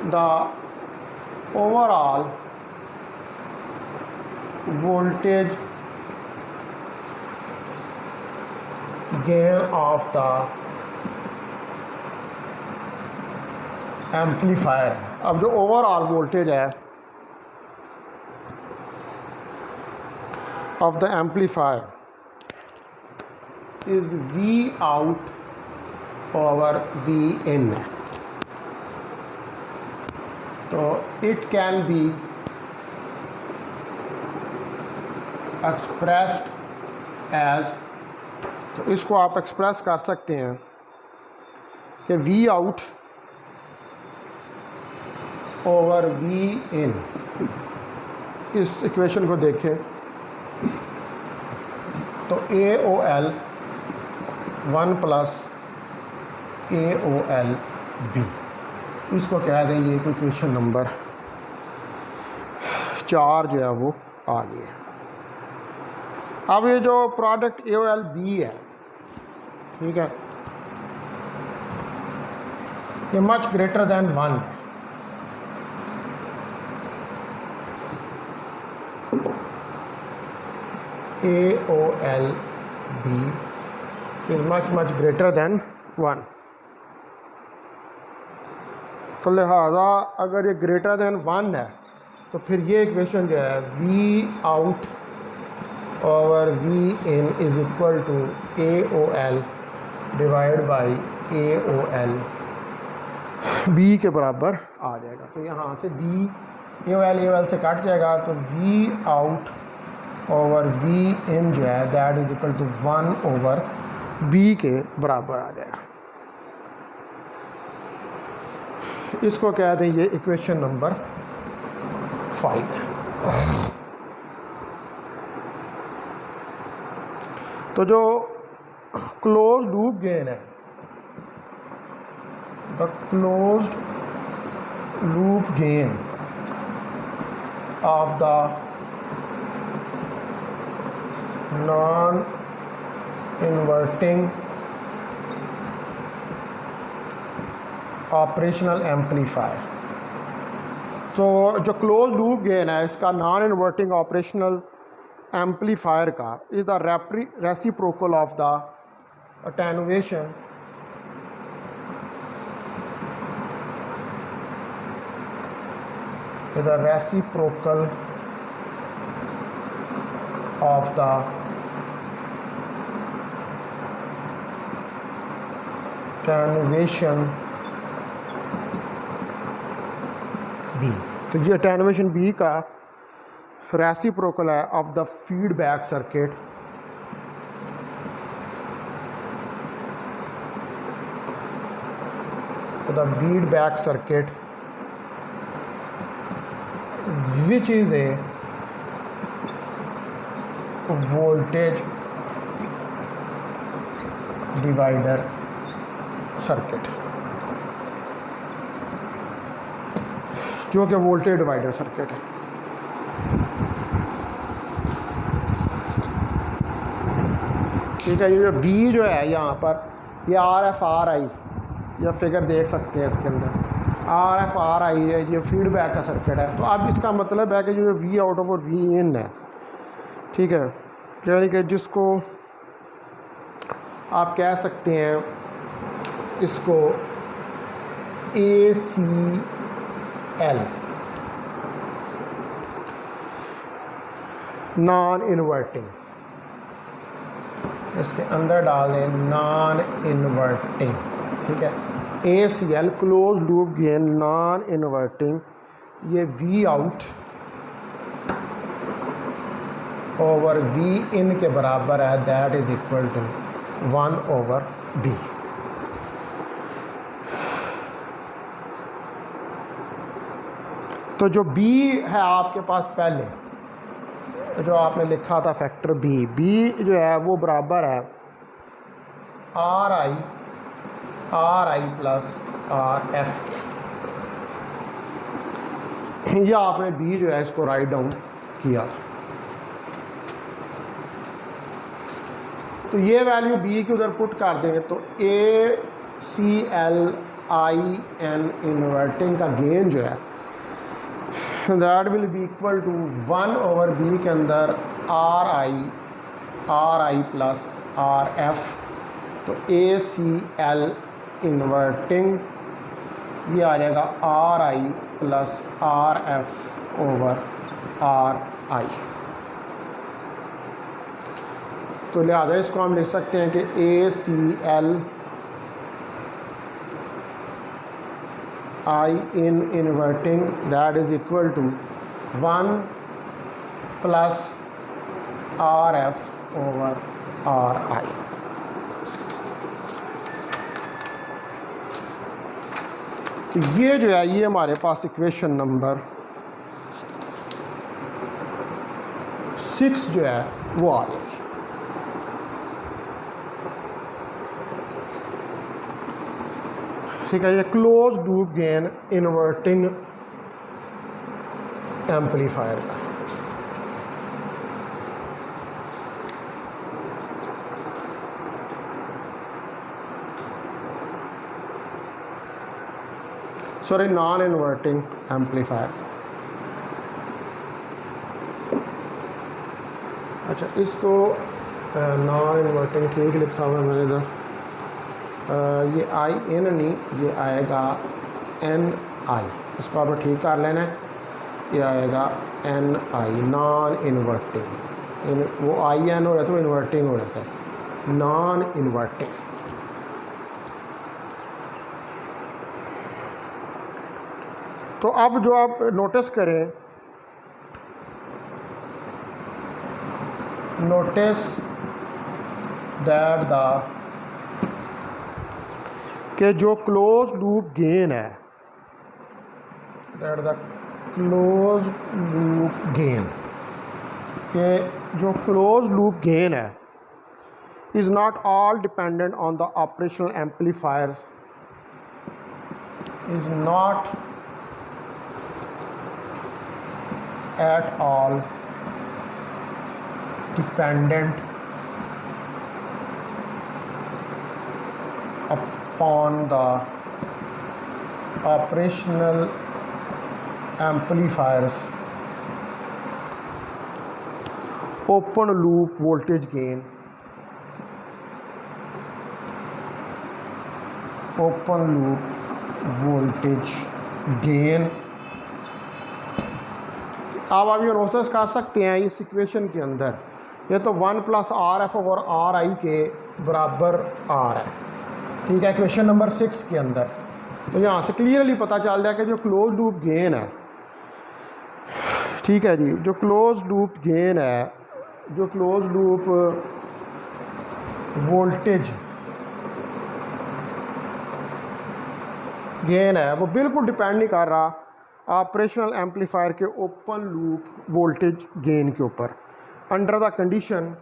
the overall voltage gain of the amplifier, अब जो ओवरऑल वोल्टेज है of the amplifier is V out over V in, तो it can be expressed as, तो इसको आप एक्सप्रेस कर सकते हैं कि V out over V in. इस इक्वेशन को देखें तो A O L 1 plus A O L B, इसको कह दें ये इक्वेशन नंबर 4 जो है वो आ गई है। अब ये जो product A O L B है, ठीक है, ये much greater than 1, A O L B is much greater than 1, तो लिहाजा अगर ये ग्रेटर देन 1 है तो फिर ये इक्वेशन जो है V out over V in is equal to A O L divide by A O L B के बराबर आ जाएगा। तो यहाँ से बी ए ओ एल से कट जाएगा, तो V out over V in जो है that is equal to 1 over B के बराबर आ जाएगा। इसको कहते हैं, ये इक्वेशन नंबर 5 है। तो जो क्लोज लूप गेन है, the closed loop gain of the non inverting operational amplifier. तो जो क्लोज लूप गेन है इसका नॉन इन्वर्टिंग ऑपरेशनल एम्पलीफायर का is the reciprocal of the attenuation is the reciprocal of the attenuation B। तो ये attenuation B का reciprocal है of the feedback circuit the feedback circuit which is a voltage divider circuit, जो कि voltage divider circuit है। ठीक है, ये जो V जो है यहाँ पर, ये RFRI, यह फिगर देख सकते हैं इसके अंदर, RFRI है, ये फीडबैक का सर्किट है। तो अब इसका मतलब है कि जो V आउट और V इन है, ठीक है, यानी कि जिसको आप कह सकते हैं इसको ACL नॉन इन्वर्टिंग, इसके अंदर डाल दें नॉन इन्वर्टिंग। ठीक है, ACL close loop gain non inverting, ये V आउट ओवर V इन के बराबर है, that is equal to 1/B। तो जो B है आपके पास पहले जो आपने लिखा था फैक्टर B जो है वो बराबर है RI प्लस RF के। यह आपने B जो है इसको राइट डाउन किया था। तो ये वैल्यू B की उधर पुट कर देंगे तो ACLIN इन्वर्टिंग का गेन जो है that will be equal to 1/B के अंदर RI प्लस RF। तो ACL इन्वर्टिंग ये आ जाएगा RI plus RF over RI। तो लिहाजा इसको हम लिख सकते हैं कि ACL I in inverting that is equal to 1 plus RF over RI। तो ये जो है ये हमारे पास इक्वेशन नंबर 6 जो है वो आ जाएगी। ठीक है, ये close loop gain inverting amplifier का। Sorry, non inverting amplifier. अच्छा, इसको नॉन इन्वर्टिंग ठीक लिखा हुआ है मैंने इधर, ये I इन नहीं, ये आएगा NI, इसको आपने ठीक कर लेना है। ये आएगा NI नॉन इन्वर्टिंग, वो IN हो जाता है, वो इन्वर्टिंग हो जाता है, नॉन इन्वर्टिंग। तो अब जो आप नोटिस करें, नोटिस दैट द कि जो क्लोज लूप गेन है that the close loop gain, कि जो क्लोज लूप गेन है is not all dependent on the operational amplifier, is not at all dependent upon the operational amplifiers open loop voltage gain, open loop voltage gain। अब आप ये notice कर सकते हैं इस इक्वेशन के अंदर, ये तो 1 + RF और RI के बराबर R है, ठीक है, क्वेश्चन नंबर 6 के अंदर। तो यहाँ से क्लियरली पता चल रहा है कि जो क्लोज लूप गेन है, ठीक है जी, जो क्लोज लूप गेन है, जो क्लोज लूप वोल्टेज गेन है, वो बिल्कुल डिपेंड नहीं कर रहा ऑपरेशनल एम्पलीफायर के ओपन लूप वोल्टेज गेन के ऊपर, under the condition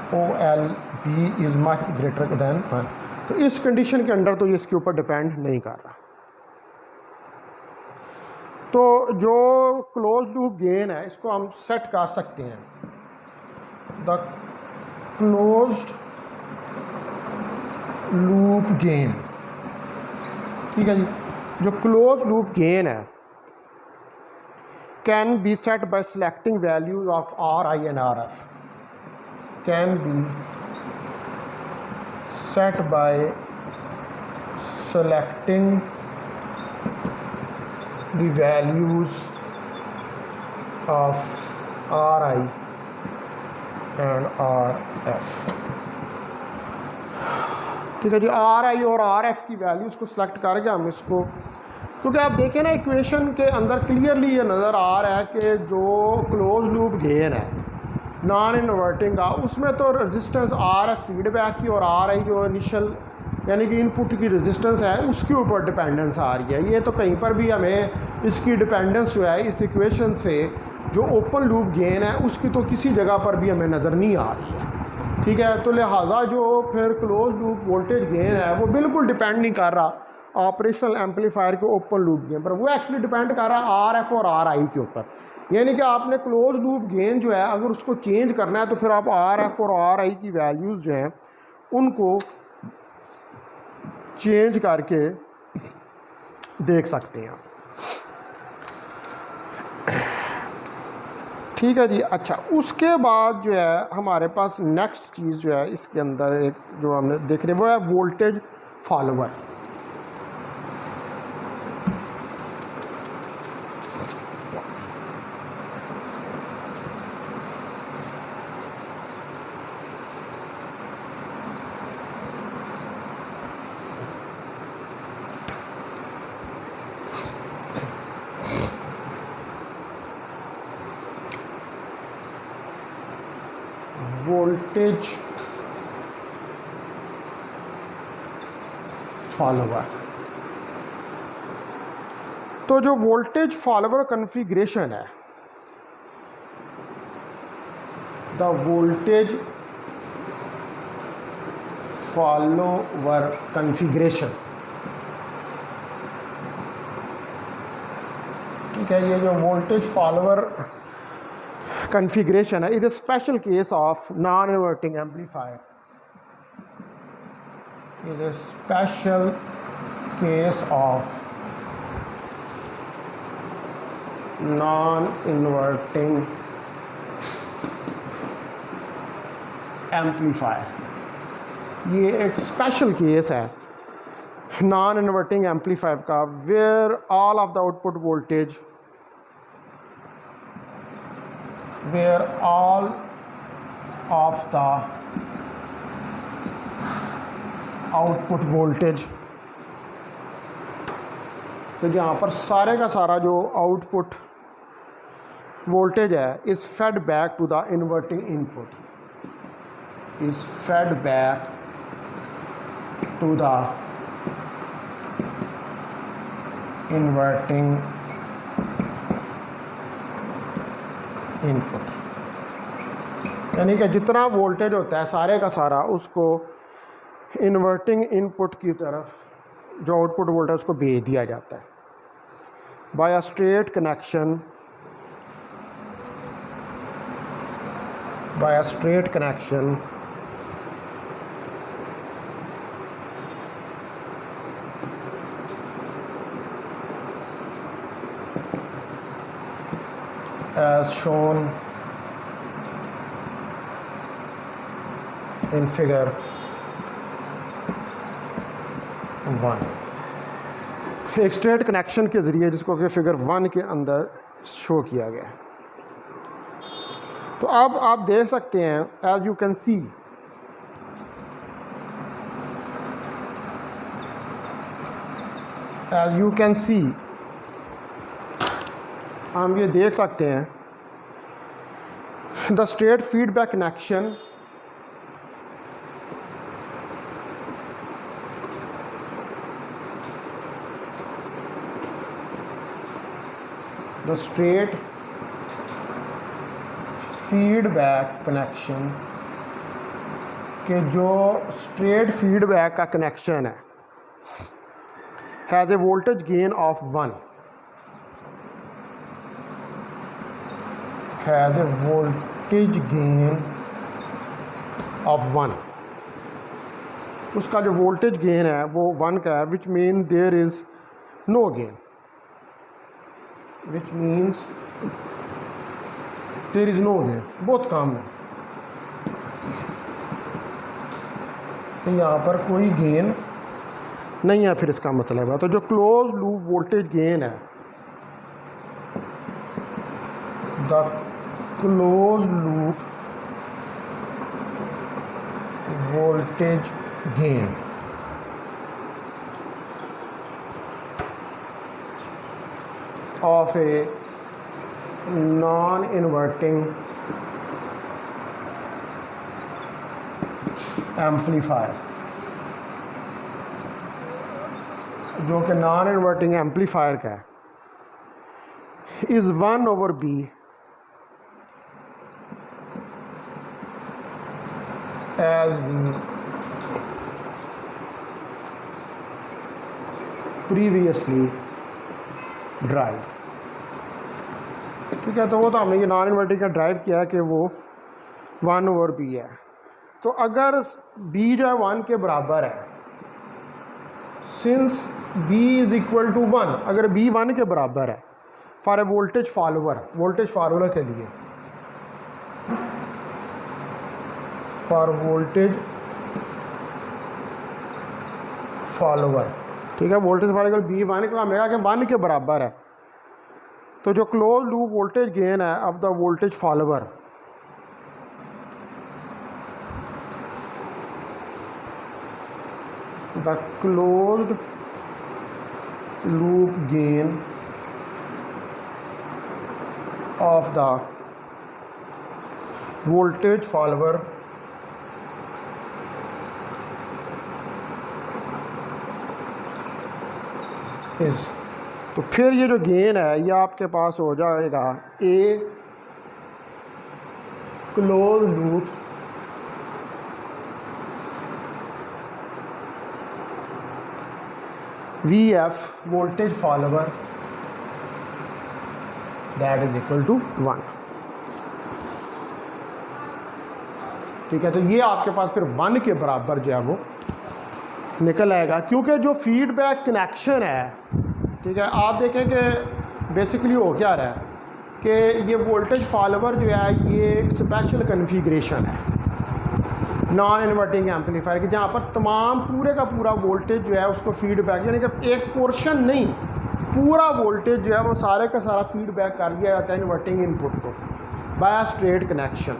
AOLB is much greater than 1। तो इस कंडीशन के अंडर तो ये इसके ऊपर डिपेंड नहीं कर रहा। तो जो क्लोज लूप गेन है इसको हम सेट कर सकते हैं, द क्लोज्ड लूप गेन, ठीक है जी, जो क्लोज लूप गेन है can be set by selecting values of RI and RF, can be set by selecting the values of RI and RF, ठीक है जी। RI और RF की वैल्यूज़ को सिलेक्ट करके हम इसको, क्योंकि आप देखें ना इक्वेशन के अंदर क्लियरली ये नज़र आ रहा है कि जो क्लोज लूप गेन है नॉन इन्वर्टिंग का, उसमें तो रेजिस्टेंस RF फीडबैक की और RI जो इनिशियल यानी कि इनपुट की रेजिस्टेंस है उसके ऊपर डिपेंडेंस आ रही है। ये तो कहीं पर भी हमें इसकी डिपेंडेंस जो है इस इक्वेशन से जो ओपन लूप गेन है उसकी तो किसी जगह पर भी हमें नज़र नहीं आ रही है, ठीक है। तो लिहाजा जो फिर क्लोज लूप वोल्टेज गेन है वो बिल्कुल डिपेंड नहीं कर रहा ऑपरेशनल एम्पलीफायर के ओपन लूप गेन पर, वो एक्चुअली डिपेंड कर रहा है RF और RI के ऊपर। यानी कि आपने क्लोज लूप गेन जो है अगर उसको चेंज करना है तो फिर आप RF और RI की वैल्यूज़ जो हैं उनको चेंज करके देख सकते हैं, ठीक है जी। अच्छा, उसके बाद जो है हमारे पास नेक्स्ट चीज़ जो है इसके अंदर एक जो हमने देख रहे हैं वो है वोल्टेज फॉलोवर। वोल्टेज फॉलोवर, तो जो वोल्टेज फॉलोवर कॉन्फ़िगरेशन है, द वोल्टेज फॉलोवर कॉन्फ़िगरेशन, ठीक है। ये जो voltage follower configuration is a special case of non-inverting amplifier, is a special case of non-inverting amplifier। ये एक स्पेशल केस है नॉन इन्वर्टिंग एम्पलीफायर का, where all of the output voltage where all of the output voltage, तो जहाँ पर सारे का सारा जो आउटपुट वोल्टेज है is fed back to the inverting input, is fed back to the inverting input, यानी कि जितना वोल्टेज होता है सारे का सारा उसको इन्वर्टिंग इनपुट की तरफ जो आउटपुट वोल्टेज उसको भेज दिया जाता है by a straight connection, by a straight connection as shown in figure 1, एक स्ट्रेट कनेक्शन के ज़रिए जिसको कि फिगर 1 के अंदर शो किया गया है। तो अब आप देख सकते हैं एज यू कैन सी हम ये देख सकते हैं द स्ट्रेट फीडबैक कनेक्शन के जो स्ट्रेट फीडबैक का कनेक्शन है has a voltage gain of 1, has a voltage gain of 1, उसका जो वोल्टेज गेन है वो 1 का है, which mean there is no gain, which means there is no gain, बहुत कम है, तो यहाँ पर कोई गेन नहीं है। फिर इसका मतलब है तो जो क्लोज लूप वोल्टेज गेन है, the close loop voltage gain of a non-inverting amplifier, जो कि नॉन इन्वर्टिंग एम्पलीफायर का है, is 1/B as previously drive. ठीक है, तो वो तो हमने ये नॉन इन्वर्टिंग का ड्राइव किया है कि वो 1/B है। तो अगर B जो है 1 के बराबर है, since B is equal to 1, अगर B 1 के बराबर है फॉर ए वोल्टेज फॉलोवर के लिए, फॉर वोल्टेज फॉलोवर, ठीक है, वोल्टेज फॉलोवर B 1 का हमें कि 1 के बराबर है, तो जो क्लोज लूप वोल्टेज गेन है of the voltage follower the closed loop gain of the voltage follower is, तो फिर ये जो गेन है ये आपके पास हो जाएगा A close loop VF voltage follower that is equal to 1। ठीक है, तो ये आपके पास फिर 1 के बराबर जो है वो निकल आएगा, क्योंकि जो फीडबैक कनेक्शन है, ठीक है, आप देखें कि बेसिकली हो क्या रहा है कि ये वोल्टेज फॉलोवर जो है ये एक स्पेशल कन्फिग्रेशन है नॉन इन्वर्टिंग एम्पलीफायर की, जहाँ पर तमाम पूरे का पूरा वोल्टेज जो है उसको फीडबैक, यानी कि एक पोर्शन नहीं, पूरा वोल्टेज जो है वो सारे का सारा फीडबैक कर दिया जाता है इन्वर्टिंग इनपुट को बाय स्ट्रेट कनेक्शन।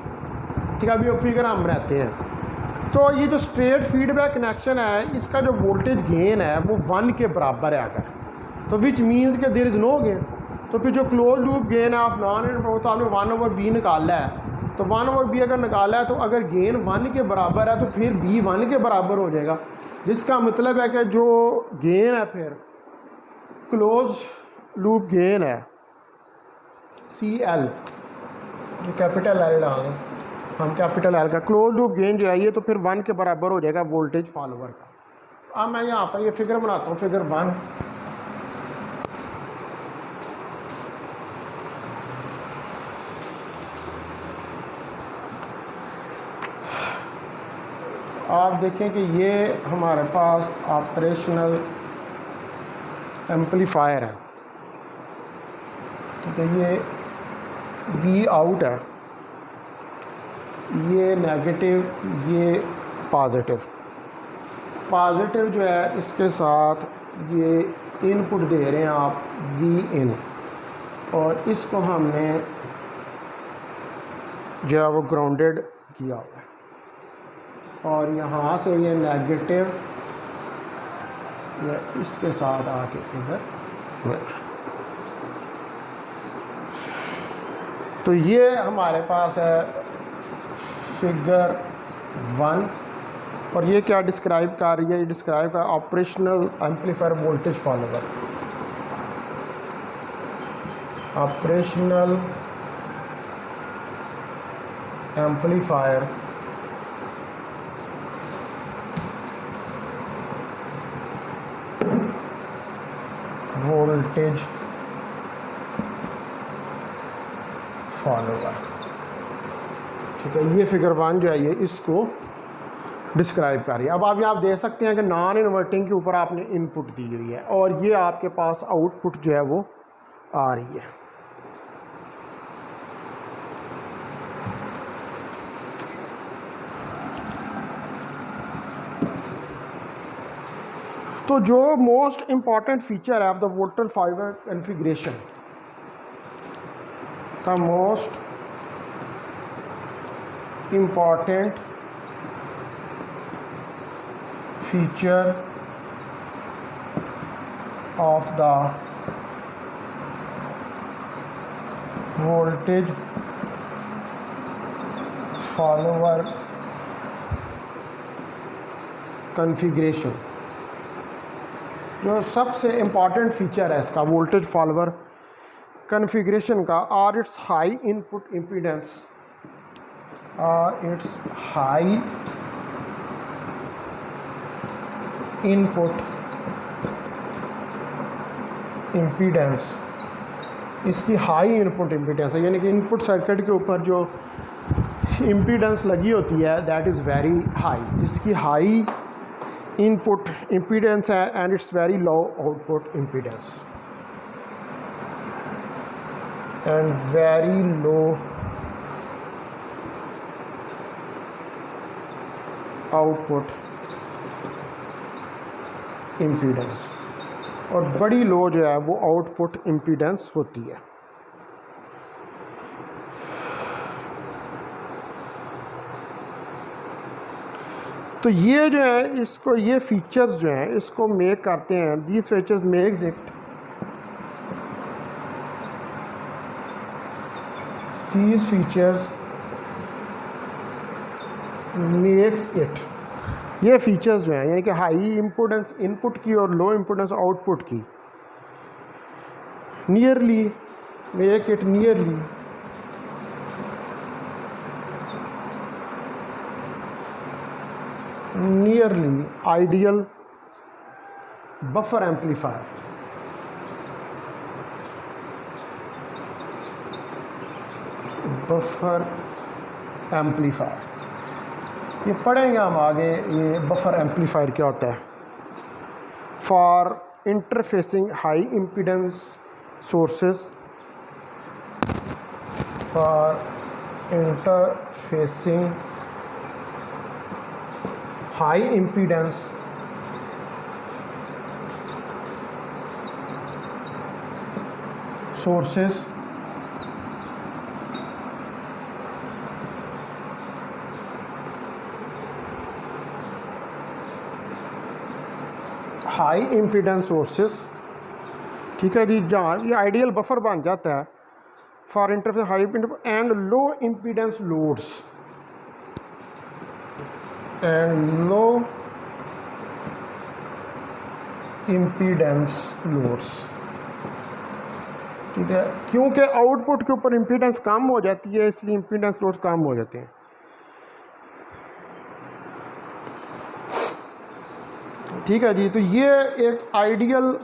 ठीक है, अभी वो फिगर हम रहते हैं, तो ये जो स्ट्रेट फीडबैक कनेक्शन है इसका जो वोल्टेज गेन है वो 1 के बराबर है अगर, तो विच मीन्स के देयर इज़ नो गेन, तो फिर जो क्लोज लूप गेन है आप नॉन इनपुट, तो आपने 1/b निकाला है, तो 1/b अगर निकाला है तो अगर गेन 1 के बराबर है तो फिर b 1 के बराबर हो जाएगा, जिसका मतलब है कि जो गेन है फिर क्लोज लूप गेन है CL, जो कैपिटल L डालें हम, कैपिटल L का क्लोज लूप गेन जो है ये तो फिर 1 के बराबर हो जाएगा वोल्टेज फॉलोवर का। अब मैं यहाँ पर ये फिगर बनाता हूँ, फिगर 1। आप देखें कि ये हमारे पास ऑपरेशनल एम्पलीफायर है, ठीक है। ये B आउट है, ये नेगेटिव, ये पॉजिटिव। पॉजिटिव जो है इसके साथ ये इनपुट दे रहे हैं आप V इन, और इसको हमने जो है वो ग्राउंडेड किया हुआ है, और यहाँ से ये नेगेटिव या इसके साथ आके इधर। तो ये हमारे पास है फिगर 1, और ये क्या डिस्क्राइब कर रही है, ये डिस्क्राइब कर operational amplifier voltage follower. Operational amplifier voltage follower, ठीक है। ये फिगर 1 जो है ये इसको डिस्क्राइब कर रही है। अब आप यहाँ देख सकते हैं कि नॉन इन्वर्टिंग के ऊपर आपने इनपुट दी हुई है, और ये आपके पास आउटपुट जो है वो आ रही है। तो जो मोस्ट इम्पॉर्टेंट फीचर है of the voltage follower configuration, the most important feature of the voltage follower configuration, जो सबसे इम्पॉर्टेंट फीचर है इसका वोल्टेज फॉलोवर कॉन्फ़िगरेशन का, और इट्स हाई इनपुट इम्पीडेंस, और इट्स हाई इनपुट इम्पीडेंस, इसकी हाई इनपुट इम्पीडेंस है, यानी कि इनपुट सर्किट के ऊपर जो इम्पीडेंस लगी होती है दैट इज़ वेरी हाई। इसकी हाई इनपुट इम्पीडेंस है and it's very low output impedance, and very low output impedance, और बड़ी लो जो है वो आउटपुट इम्पीडेंस होती है। तो ये जो है इसको, ये फीचर्स जो हैं इसको मेक करते हैं, these features make it, these features makes it, ये फीचर्स जो हैं यानी कि हाई इम्पोर्टेंस इनपुट की और लो इम्पोर्टेंस आउटपुट की, nearly make it nearly ideal buffer amplifier. Buffer amplifier ये पढ़ेंगे हम आगे, ये बफर एम्पलीफायर क्या होता है। For interfacing high impedance sources, for interfacing high impedance sources high impedance sources ठीक है जी, जहाँ ये आइडियल बफर बन जाता है for interface high and low impedance loads and low impedance loads. ठीक है, क्योंकि आउटपुट के ऊपर इम्पीडेंस कम हो जाती है इसलिए इम्पीडेंस लोड्स कम हो जाते हैं। ठीक है जी, तो ये एक आइडियल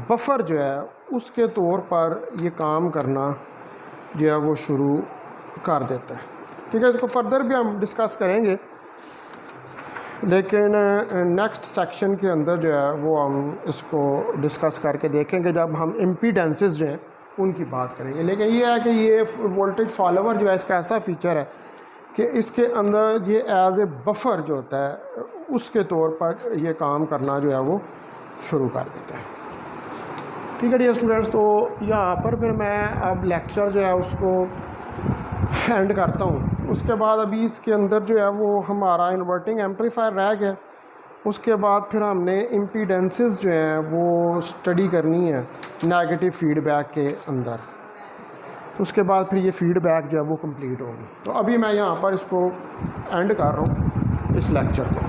बफर जो है उसके तौर पर ये काम करना जो है वो शुरू कर देता है। ठीक है, इसको फर्दर भी हम डिस्कस करेंगे, लेकिन नेक्स्ट सेक्शन के अंदर जो है वो हम इसको डिस्कस करके देखेंगे जब हम इम्पीडेंसेस जो हैं उनकी बात करेंगे। लेकिन ये है कि ये वोल्टेज फॉलोवर जो है इसका ऐसा फीचर है कि इसके अंदर ये एज ए बफर जो होता है उसके तौर पर ये काम करना जो है वो शुरू कर देता है। ठीक है डियर स्टूडेंट्स, तो यहाँ पर फिर मैं अब लेक्चर जो है उसको एंड करता हूँ। उसके बाद अभी इसके अंदर जो है वो हमारा इन्वर्टिंग एम्पलीफायर रह गया। उसके बाद फिर हमने इम्पीडेंसेस जो हैं वो स्टडी करनी है नेगेटिव फीडबैक के अंदर। तो उसके बाद फिर ये फीडबैक जो है वो कंप्लीट होगी। तो अभी मैं यहाँ पर इसको एंड कर रहा हूँ इस लेक्चर को।